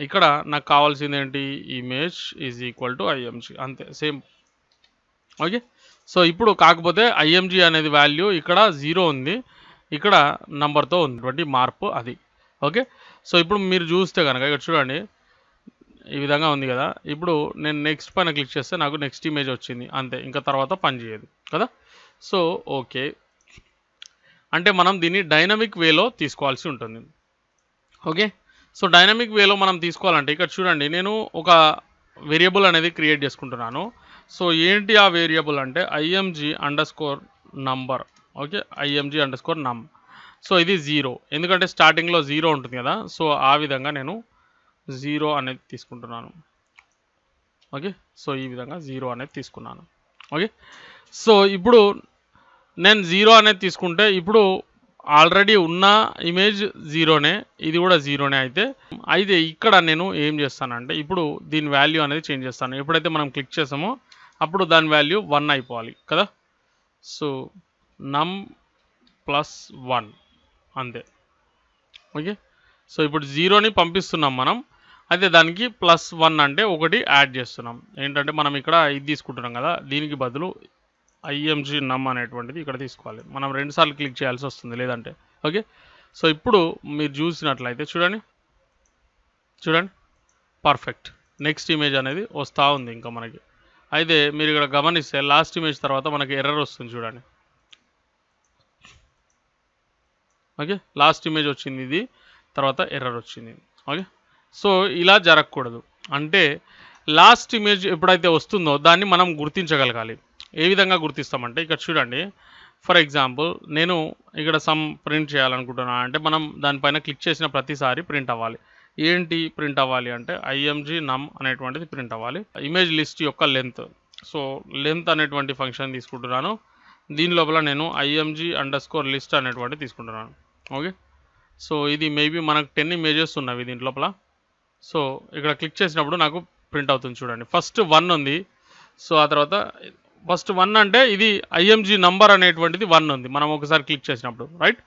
ఇక్కడ నాకు కావాల్సింది ఏంటి, image is equal to img, అంతే సేమ్. ఓకే, సో ఇప్పుడు కాకపోతే img అనేది వాల్యూ ఇక్కడ 0 ఉంది, ఇక్కడ నంబర్తో ఉన్నటువంటి మార్పు అది. ఓకే, సో ఇప్పుడు మీరు చూస్తే కనుక ఇక్కడ చూడండి ఈ విధంగా ఉంది కదా. ఇప్పుడు నేను నెక్స్ట్ పైన క్లిక్ చేస్తే నాకు నెక్స్ట్ ఇమేజ్ వచ్చింది, అంతే, ఇంకా తర్వాత పని చేయదు కదా. సో ఓకే, అంటే మనం దీన్ని డైనమిక్ వేలో తీసుకోవాల్సి ఉంటుంది. ఓకే, సో డైనమిక్ వేలో మనం తీసుకోవాలంటే ఇక్కడ చూడండి నేను ఒక వేరియబుల్ అనేది క్రియేట్ చేసుకుంటున్నాను. సో ఏంటి ఆ వేరియబుల్ అంటే img_number. Okay, img_num. సో ఇది 0, ఎందుకంటే స్టార్టింగ్లో 0 ఉంటుంది కదా. సో ఆ విధంగా నేను 0 అనేది తీసుకుంటున్నాను. ఓకే, సో ఈ విధంగా 0 అనేది తీసుకున్నాను. ఓకే, సో ఇప్పుడు నేను 0 అనేది తీసుకుంటే ఇప్పుడు ఆల్రెడీ ఉన్న ఇమేజ్ 0నే, ఇది కూడా 0నే. అయితే ఇక్కడ నేను ఏం చేస్తానంటే ఇప్పుడు దీని వాల్యూ అనేది చేంజ్ చేస్తాను. ఎప్పుడైతే మనం క్లిక్ చేసామో అప్పుడు దాని వాల్యూ 1 అయిపోవాలి కదా. సో num +1 అంతే. ఓకే, సో ఇప్పుడు 0ని పంపిస్తున్నాం మనం, అయితే దానికి +1 అంటే ఒకటి యాడ్ చేస్తున్నాం. ఏంటంటే మనం ఇక్కడ ఇది తీసుకుంటున్నాం కదా, దీనికి బదులు img_num అనేటువంటిది ఇక్కడ తీసుకోవాలి. మనం 2 సార్లు క్లిక్ చేయాల్సి వస్తుంది లేదంటే. ఓకే, సో ఇప్పుడు మీరు చూసినట్లయితే చూడండి పర్ఫెక్ట్, నెక్స్ట్ ఇమేజ్ అనేది వస్తూ ఉంది ఇంకా మనకి. అయితే మీరు ఇక్కడ గమనిస్తే లాస్ట్ ఇమేజ్ తర్వాత మనకి ఎర్రర్ వస్తుంది చూడండి. ఓకే, లాస్ట్ ఇమేజ్ వచ్చింది ఇది, తర్వాత ఎర్రర్ వచ్చింది. ఓకే, సో ఇలా జరగకూడదు. అంటే లాస్ట్ ఇమేజ్ ఎప్పుడైతే వస్తుందో దాన్ని మనం గుర్తించగలగాలి. ఏ విధంగా గుర్తిస్తామంటే ఇక్కడ చూడండి, ఫర్ ఎగ్జాంపుల్ నేను ఇక్కడ సమ్ ప్రింట్ చేయాలనుకుంటున్నాను, అంటే మనం దానిపైన క్లిక్ చేసిన ప్రతిసారి ప్రింట్ అవ్వాలి. ఏంటి ప్రింట్ అవ్వాలి అంటే img_num అనేటువంటిది ప్రింట్ అవ్వాలి. ఇమేజ్ లిస్ట్ యొక్క లెంత్, సో లెంత్ అనేటువంటి ఫంక్షన్ తీసుకుంటున్నాను. దీని లోపల నేను img_list అనేటువంటిది తీసుకుంటున్నాను. ఓకే, సో ఇది మేబీ మనకు 10 ఇమేజెస్ ఉన్నవి దీని లోపల. సో ఇక్కడ క్లిక్ చేసినప్పుడు నాకు ప్రింట్ అవుతుంది చూడండి. ఫస్ట్ 1 ఉంది, సో ఆ తర్వాత ఫస్ట్ 1 అంటే ఇది img నంబర్ అనేటువంటిది 1 ఉంది మనం ఒకసారి క్లిక్ చేసినప్పుడు, రైట్.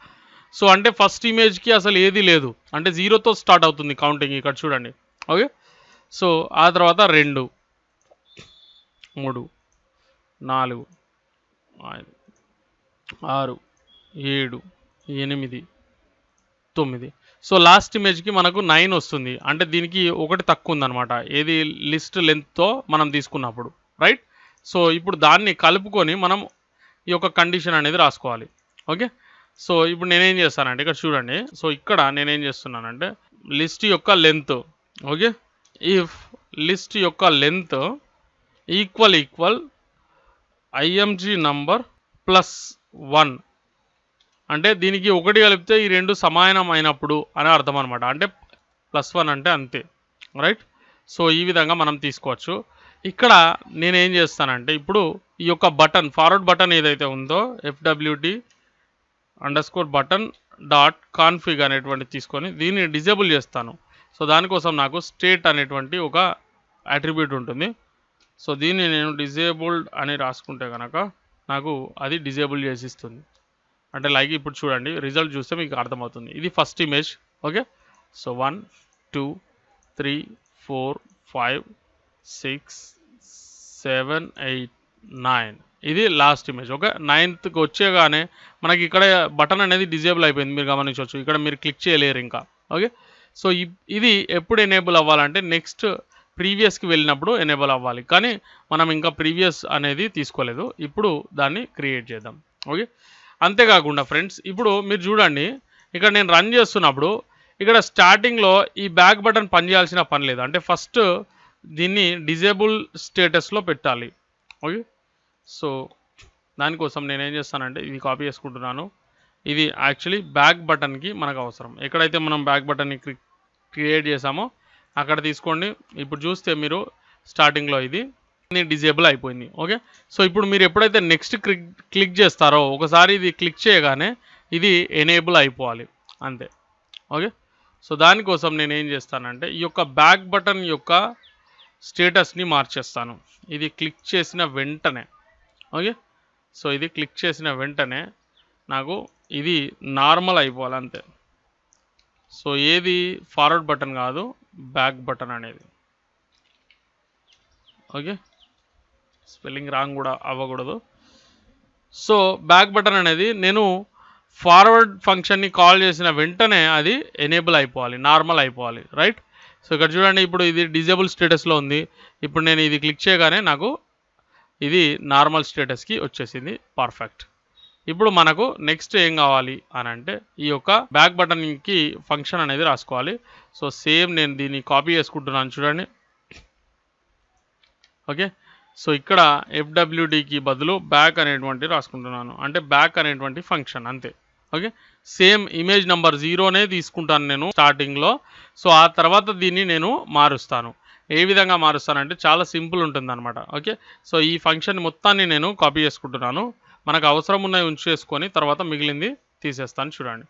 సో అంటే ఫస్ట్ ఇమేజ్కి అసలు ఏది లేదు, అంటే 0తో స్టార్ట్ అవుతుంది కౌంటింగ్ ఇక్కడ చూడండి. ఓకే, సో ఆ తర్వాత 2, 3, 4, 5, 6, 7, 8, 9. సో లాస్ట్ ఇమేజ్కి మనకు 9 వస్తుంది, అంటే దీనికి ఒకటి తక్కువ ఉందన్నమాట, ఏది లిస్ట్ లెంత్తో మనం తీసుకున్నప్పుడు, రైట్. సో ఇప్పుడు దాన్ని కలుపుకొని మనం ఈ యొక్క కండిషన్ అనేది రాసుకోవాలి. ఓకే, సో ఇప్పుడు నేనేం చేస్తానంటే ఇక్కడ చూడండి, సో ఇక్కడ నేనేం చేస్తున్నానంటే లిస్ట్ యొక్క లెంత్, ఓకే, ఇఫ్ లిస్ట్ యొక్క లెంత్ ఈక్వల్ img_number +1, అంటే దీనికి ఒకటి కలిపితే ఈ రెండు సమానమైనప్పుడు అని అర్థం అనమాట, అంటే +1 అంటే అంతే, రైట్. సో ఈ విధంగా మనం తీసుకోవచ్చు. ఇక్కడ నేనేం చేస్తానంటే ఇప్పుడు ఈ యొక్క బటన్, ఫార్వర్డ్ బటన్ ఏదైతే ఉందో fwd_button.config అనేటువంటి తీసుకొని దీన్ని డిజేబుల్ చేస్తాను. సో దానికోసం నాకు స్టేట్ అనేటువంటి ఒక అట్రిబ్యూట్ ఉంటుంది. సో దీన్ని నేను డిజేబుల్డ్ అని రాసుకుంటే కనుక నాకు అది డిజేబుల్ చేసి ఇస్తుంది. అంటే లైక్ ఇప్పుడు చూడండి రిజల్ట్ చూస్తే మీకు అర్థమవుతుంది. ఇది ఫస్ట్ ఇమేజ్. ఓకే, సో 1 2 3 4 5 6 7 8 9 ఇది లాస్ట్ ఇమేజ్. ఓకే, 9th వచ్చేగానే మనకి ఇక్కడ బటన్ అనేది డిజేబుల్ అయిపోయింది, మీరు గమనించవచ్చు. ఇక్కడ మీరు క్లిక్ చేయలేరు ఇంకా. ఓకే, సో ఇది ఎప్పుడు ఎనేబుల్ అవ్వాలంటే నెక్స్ట్ ప్రీవియస్కి వెళ్ళినప్పుడు ఎనేబుల్ అవ్వాలి, కానీ మనం ఇంకా ప్రీవియస్ అనేది తీసుకోలేదు. ఇప్పుడు దాన్ని క్రియేట్ చేద్దాం. ఓకే, అంతేకాకుండా ఫ్రెండ్స్ ఇప్పుడు మీరు చూడండి ఇక్కడ నేను రన్ చేస్తున్నప్పుడు ఇక్కడ స్టార్టింగ్లో ఈ బ్యాక్ బటన్ పనిచేయాల్సిన పని లేదు, అంటే ఫస్ట్ దీన్ని డిజేబుల్ స్టేటస్లో పెట్టాలి. ఓకే, సో దానికోసం నేనేం చేస్తానంటే ఇది కాపీ చేసుకుంటున్నాను, ఇది యాక్చువల్లీ బ్యాక్ బటన్కి మనకు అవసరం. ఎక్కడైతే మనం బ్యాక్ బటన్ని క్రియేట్ చేసామో అక్కడ తీసుకోండి. ఇప్పుడు చూస్తే మీరు స్టార్టింగ్లో ఇది డిజేబుల్ అయిపోయింది. ఓకే, సో ఇప్పుడు మీరు ఎప్పుడైతే నెక్స్ట్ క్లిక్ చేస్తారో ఒకసారి ఇది క్లిక్ చేయగానే ఇది ఎనేబుల్ అయిపోవాలి అంతే. ఓకే, సో దానికోసం నేను ఏం చేస్తానంటే ఈ యొక్క బ్యాక్ బటన్ యొక్క స్టేటస్ని మార్చేస్తాను. ఇది క్లిక్ చేసిన వెంటనే, ఓకే, సో ఇది క్లిక్ చేసిన వెంటనే నాకు ఇది నార్మల్ అయిపోవాలి అంతే. సో ఏది ఫార్వర్డ్ బటన్ కాదు, బ్యాక్ బటన్ అనేది. ఓకే, స్పెల్లింగ్ రాంగ్ కూడా అవ్వకూడదు. సో బ్యాక్ బటన్ అనేది నేను ఫార్వర్డ్ ఫంక్షన్ని కాల్ చేసిన వెంటనే అది ఎనేబుల్ అయిపోవాలి, నార్మల్ అయిపోవాలి, రైట్. సో ఇక్కడ చూడండి, ఇప్పుడు ఇది డిజేబుల్ స్టేటస్లో ఉంది. ఇప్పుడు నేను ఇది క్లిక్ చేయగానే నాకు ఇది నార్మల్ స్టేటస్కి వచ్చేసింది, పర్ఫెక్ట్. ఇప్పుడు మనకు నెక్స్ట్ ఏం కావాలి అని అంటే ఈ యొక్క బ్యాక్ బటన్కి ఫంక్షన్ అనేది రాసుకోవాలి. సో సేమ్ నేను దీన్ని కాపీ చేసుకుంటున్నాను చూడండి. ఓకే, సో ఇక్కడ FWDకి బదులు బ్యాక్ అనేటువంటి రాసుకుంటున్నాను, అంటే బ్యాక్ అనేటువంటి ఫంక్షన్ అంతే. ఓకే, సేమ్ ఇమేజ్ నెంబర్ 0నే తీసుకుంటాను నేను స్టార్టింగ్లో. సో ఆ తర్వాత దీన్ని నేను మారుస్తాను. ఏ విధంగా మారుస్తానంటే చాలా సింపుల్ ఉంటుంది అనమాట. ఓకే, సో ఈ ఫంక్షన్ మొత్తాన్ని నేను కాపీ చేసుకుంటున్నాను. మనకు అవసరం ఉన్నవి ఉంచేసుకొని తర్వాత మిగిలింది తీసేస్తాను చూడండి.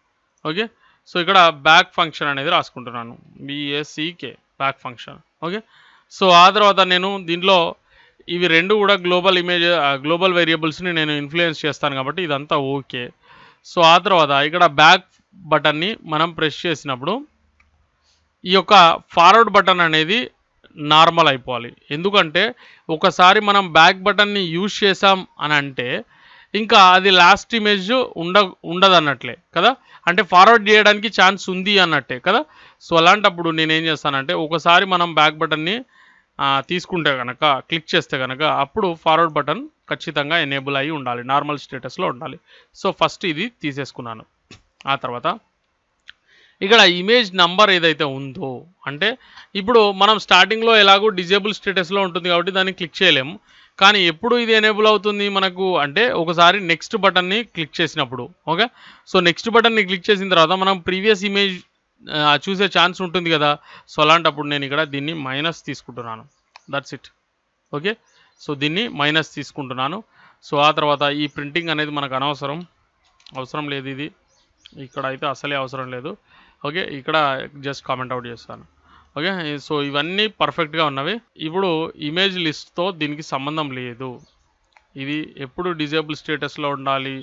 ఓకే, సో ఇక్కడ బ్యాక్ ఫంక్షన్ అనేది రాసుకుంటున్నాను, BACK back function. Okay, so ఆ తర్వాత నేను దీంట్లో ఇవి రెండు కూడా గ్లోబల్ వేరియబుల్స్ని నేను ఇన్ఫ్లుయెన్స్ చేస్తాను కాబట్టి ఇదంతా ఓకే. సో ఆ తర్వాత ఇక్కడ బ్యాక్ బటన్ని మనం ప్రెస్ చేసినప్పుడు ఈ యొక్క ఫార్వర్డ్ బటన్ అనేది నార్మల్ అయిపోవాలి. ఎందుకంటే ఒకసారి మనం బ్యాక్ బటన్ని యూజ్ చేసాం అని అంటే ఇంకా అది లాస్ట్ ఇమేజ్ ఉండదు అన్నట్లే కదా, అంటే ఫార్వర్డ్ చేయడానికి ఛాన్స్ ఉంది అన్నట్టే కదా. సో అలాంటప్పుడు నేనేం చేస్తానంటే ఒకసారి మనం బ్యాక్ బటన్ని తీసుకుంటే కనుక, క్లిక్ చేస్తే కనుక అప్పుడు ఫార్వర్డ్ బటన్ ఖచ్చితంగా ఎనేబుల్ అయ్యి ఉండాలి, నార్మల్ స్టేటస్లో ఉండాలి. సో ఫస్ట్ ఇది తీసేసుకున్నాను. ఆ తర్వాత ఇక్కడ ఇమేజ్ నంబర్ ఏదైతే ఉందో, అంటే ఇప్పుడు మనం స్టార్టింగ్లో ఎలాగో డిజేబుల్ స్టేటస్లో ఉంటుంది కాబట్టి దాన్ని క్లిక్ చేయలేము. కానీ ఎప్పుడు ఇది ఎనేబుల్ అవుతుంది మనకు అంటే ఒకసారి నెక్స్ట్ బటన్ని క్లిక్ చేసినప్పుడు. ఓకే, సో నెక్స్ట్ బటన్ని క్లిక్ చేసిన తర్వాత మనం ప్రీవియస్ ఇమేజ్ చూసే ఛాన్స్ ఉంటుంది కదా. సో అలాంటప్పుడు నేను ఇక్కడ దీన్ని మైనస్ తీసుకుంటున్నాను, దట్స్ ఇట్. ఓకే, సో దీన్ని మైనస్ తీసుకుంటున్నాను. సో ఆ తర్వాత ఈ ప్రింటింగ్ అనేది మనకు అవసరం లేదు, ఇది ఇక్కడ అయితే అసలే అవసరం లేదు. ఓకే, ఇక్కడ జస్ట్ కామెంట్ అవుట్ చేస్తాను. ఓకే, సో ఇవన్నీ పర్ఫెక్ట్గా ఉన్నవి. ఇప్పుడు ఇమేజ్ లిస్ట్తో దీనికి సంబంధం లేదు. ఇది ఎప్పుడు డిజేబుల్ స్టేటస్లో ఉండాలి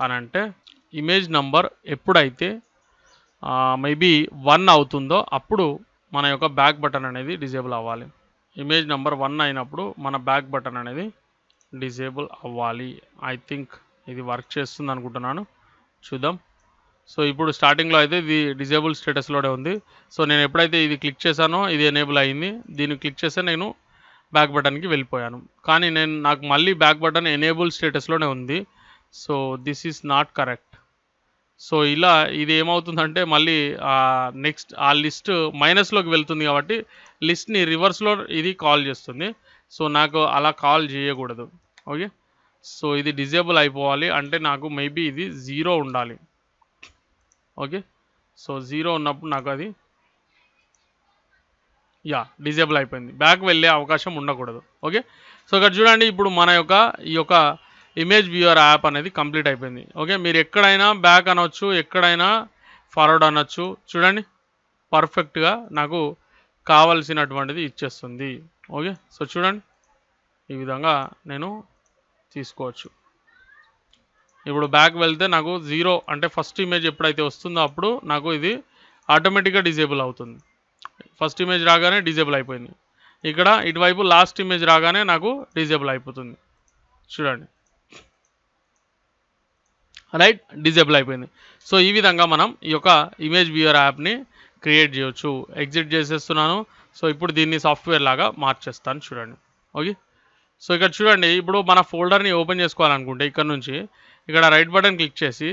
అని అంటే ఇమేజ్ నంబర్ ఎప్పుడైతే మేబీ 1 అవుతుందో అప్పుడు మన యొక్క బ్యాక్ బటన్ అనేది డిజేబుల్ అవ్వాలి. ఇమేజ్ నెంబర్ 1 అయినప్పుడు మన బ్యాక్ బటన్ అనేది డిజేబుల్ అవ్వాలి. ఐ థింక్ ఇది వర్క్ చేస్తుంది అనుకుంటున్నాను, చూద్దాం. సో ఇప్పుడు స్టార్టింగ్లో అయితే ఇది డిజేబుల్ స్టేటస్లోనే ఉంది. సో నేను ఎప్పుడైతే ఇది క్లిక్ చేశానో ఇది ఎనేబుల్ అయింది, దీన్ని క్లిక్ చేస్తే నేను బ్యాక్ బటన్కి వెళ్ళిపోయాను. కానీ నాకు మళ్ళీ బ్యాక్ బటన్ ఎనేబుల్ స్టేటస్లోనే ఉంది. So this is not correct. So ఇలా ఇది ఏమవుతుందంటే మళ్ళీ నెక్స్ట్ ఆ లిస్ట్ మైనస్లోకి వెళ్తుంది కాబట్టి లిస్ట్ని రివర్స్లో ఇది కాల్ చేస్తుంది. సో నాకు అలా కాల్ చేయకూడదు. ఓకే, సో ఇది డిజేబుల్ అయిపోవాలి అంటే నాకు మేబీ ఇది 0 ఉండాలి. ఓకే, సో 0 ఉన్నప్పుడు నాకు అది డిజేబుల్ అయిపోయింది, బ్యాక్ వెళ్ళే అవకాశం ఉండకూడదు. ఓకే, సో ఇక్కడ చూడండి, ఇప్పుడు మన యొక్క ఈ యొక్క ఇమేజ్ వ్యూవర్ యాప్ అనేది కంప్లీట్ అయిపోయింది. ఓకే, మీరు ఎక్కడైనా బ్యాక్ అనొచ్చు, ఎక్కడైనా ఫార్వర్డ్ అనొచ్చు. చూడండి, పర్ఫెక్ట్గా నాకు కావలసినటువంటిది ఇచ్చేస్తుంది. ఓకే, సో చూడండి, ఈ విధంగా నేను తీసుకోవచ్చు. ఇప్పుడు బ్యాక్ వెళ్తే నాకు 0 అంటే ఫస్ట్ ఇమేజ్ ఎప్పుడైతే వస్తుందో అప్పుడు నాకు ఇది ఆటోమేటిక్గా డిజేబుల్ అవుతుంది. ఫస్ట్ ఇమేజ్ రాగానే డిజేబుల్ అయిపోయింది. ఇక్కడ ఇటువైపు లాస్ట్ ఇమేజ్ రాగానే నాకు డిజేబుల్ అయిపోతుంది. చూడండి, రైట్, డిజేబుల్ అయిపోయింది. సో ఈ విధంగా మనం ఈ యొక్క ఇమేజ్ వ్యూవర్ యాప్ని క్రియేట్ చేయొచ్చు. ఎగ్జిట్ చేసేస్తున్నాను. సో ఇప్పుడు దీన్ని సాఫ్ట్వేర్ లాగా మార్చేస్తాను చూడండి. ఓకే, సో ఇక్కడ చూడండి, ఇప్పుడు మన ఫోల్డర్ని ఓపెన్ చేసుకోవాలనుకుంటే ఇక్కడ నుంచి ఇక్కడ రైట్ బటన్ క్లిక్ చేసి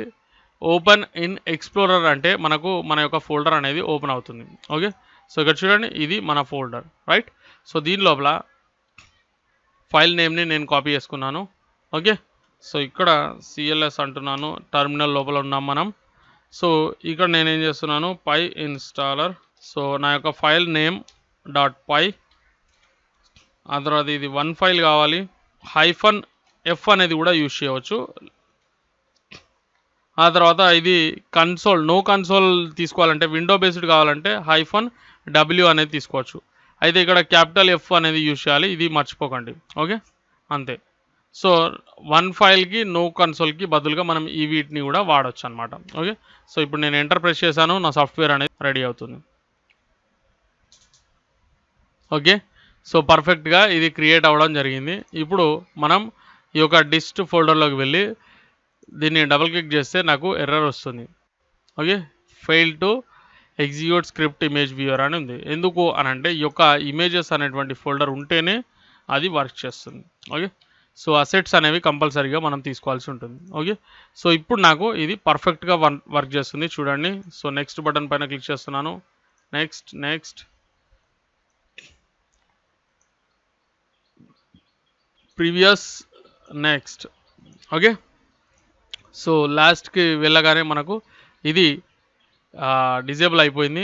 ఓపెన్ ఇన్ ఎక్స్ప్లోరర్ అంటే మనకు మన యొక్క ఫోల్డర్ అనేది ఓపెన్ అవుతుంది. ఓకే, సో ఇక్కడ చూడండి, ఇది మన ఫోల్డర్, రైట్. సో దీని లోపల ఫైల్ నేమ్ని నేను కాపీ చేసుకున్నాను. ఓకే, సో ఇక్కడ సిఎల్ఎస్ అంటున్నాను, టర్మినల్ లోపల ఉన్నాం మనం. సో ఇక్కడ నేనేం చేస్తున్నాను, పై ఇన్స్టాలర్. సో నా యొక్క ఫైల్ నేమ్ .py, ఆ తర్వాత ఇది 1 ఫైల్ కావాలి, -f అనేది కూడా యూజ్ చేయవచ్చు. ఆ తర్వాత ఇది కన్సోల్, నో కన్సోల్ తీసుకోవాలంటే, విండో బేస్డ్ కావాలంటే -w అనేది తీసుకోవచ్చు. అయితే ఇక్కడ క్యాపిటల్ F అనేది యూజ్ చేయాలి, ఇది మర్చిపోకండి. ఓకే, అంతే. సో 1 ఫైల్కి నో కన్సోల్కి బదులుగా మనం ఈ వీటిని కూడా వాడచ్చు అనమాట. ఓకే, సో ఇప్పుడు నేను ఎంటర్ ప్రెస్ చేశాను, నా సాఫ్ట్వేర్ అనేది రెడీ అవుతుంది. ఓకే, సో పర్ఫెక్ట్గా ఇది క్రియేట్ అవ్వడం జరిగింది. ఇప్పుడు మనం ఈ యొక్క డిస్ట్ ఫోల్డర్లోకి వెళ్ళి దీన్ని డబుల్ క్లిక్ చేస్తే నాకు ఎర్రర్ వస్తుంది. Okay, fail to execute script image viewer అని ఉంది. ఎందుకు అని అంటే ఈ యొక్క ఇమేజెస్ అనేటువంటి ఫోల్డర్ ఉంటేనే అది వర్క్ చేస్తుంది. ఓకే, సో అసెట్స్ అనేవి కంపల్సరీగా మనం తీసుకోవాల్సి ఉంటుంది. ఓకే, సో ఇప్పుడు నాకు ఇది పర్ఫెక్ట్గా వర్క్ చేస్తుంది చూడండి. సో నెక్స్ట్ బటన్ పైన క్లిక్ చేస్తున్నాను, next previous next. Okay, so లాస్ట్కి వెళ్ళగానే మనకు ఇది డిజేబుల్ అయిపోయింది.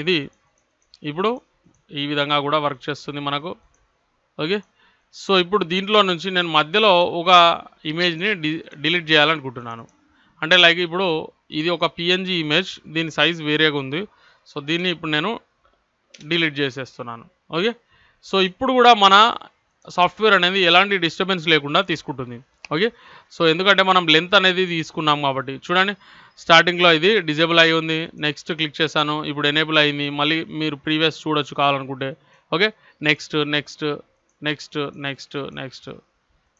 ఇది ఇప్పుడు ఈ విధంగా కూడా వర్క్ చేస్తుంది మనకు. ఓకే, సో ఇప్పుడు దీంట్లో నుంచి నేను మధ్యలో ఒక ఇమేజ్ని డిలీట్ చేయాలనుకుంటున్నాను. అంటే లైక్ ఇప్పుడు ఇది ఒక PNG ఇమేజ్, దీని సైజ్ వేరేగా ఉంది. సో దీన్ని ఇప్పుడు నేను డిలీట్ చేసేస్తున్నాను. ఓకే, సో ఇప్పుడు కూడా మన సాఫ్ట్వేర్ అనేది ఎలాంటి డిస్టర్బెన్స్ లేకుండా తీసుకుంటుంది. ఓకే, సో ఎందుకంటే మనం లెంత్ అనేది తీసుకున్నాం కాబట్టి. చూడండి, స్టార్టింగ్లో ఇది డిజేబుల్ అయ్యి ఉంది, నెక్స్ట్ క్లిక్ చేశాను, ఇప్పుడు ఎనేబుల్ అయింది. మళ్ళీ మీరు ప్రీవియస్ చూడొచ్చు కావాలనుకుంటే. Okay, next.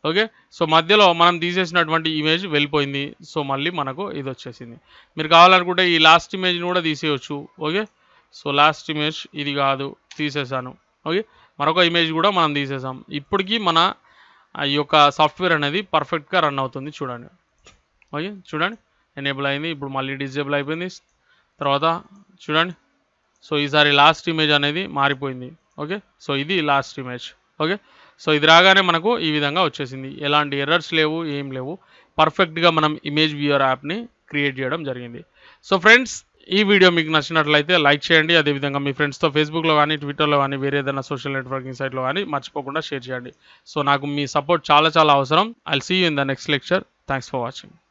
ఓకే, సో మధ్యలో మనం తీసేసినటువంటి ఇమేజ్ వెళ్ళిపోయింది. సో మళ్ళీ మనకు ఇది వచ్చేసింది. మీరు కావాలనుకుంటే ఈ లాస్ట్ ఇమేజ్ని కూడా తీసేయచ్చు. ఓకే, సో లాస్ట్ ఇమేజ్ ఇది కాదు, తీసేసాను. ఓకే, మరొక ఇమేజ్ కూడా మనం తీసేసాం. ఇప్పటికీ మన ఈ యొక్క సాఫ్ట్వేర్ అనేది పర్ఫెక్ట్గా రన్ అవుతుంది చూడండి. ఓకే, చూడండి, ఎనేబుల్ అయింది, ఇప్పుడు మళ్ళీ డిజేబుల్ అయిపోయింది. తర్వాత చూడండి, సో ఈసారి లాస్ట్ ఇమేజ్ అనేది మారిపోయింది. ఓకే, సో ఇది లాస్ట్ ఇమేజ్. ఓకే, సో ఇది రాగానే మనకు ఈ విధంగా వచ్చేసింది. ఎలాంటి ఎర్రర్స్ లేవు, ఏం లేవు. పర్ఫెక్ట్గా మనం ఇమేజ్ వ్యూయర్ యాప్ని క్రియేట్ చేయడం జరిగింది. సో ఫ్రెండ్స్, ఈ వీడియో మీకు నచ్చినట్లయితే లైక్ చేయండి. అదేవిధంగా మీ ఫ్రెండ్స్తో ఫేస్బుక్లో కానీ, ట్విట్టర్లో కానీ, వేరే ఏదైనా సోషల్ నెట్వర్కింగ్ సైట్లో కానీ మర్చిపోకుండా షేర్ చేయండి. సో నాకు మీ సపోర్ట్ చాలా అవసరం. I'll see you in the next lecture. Thanks for watching.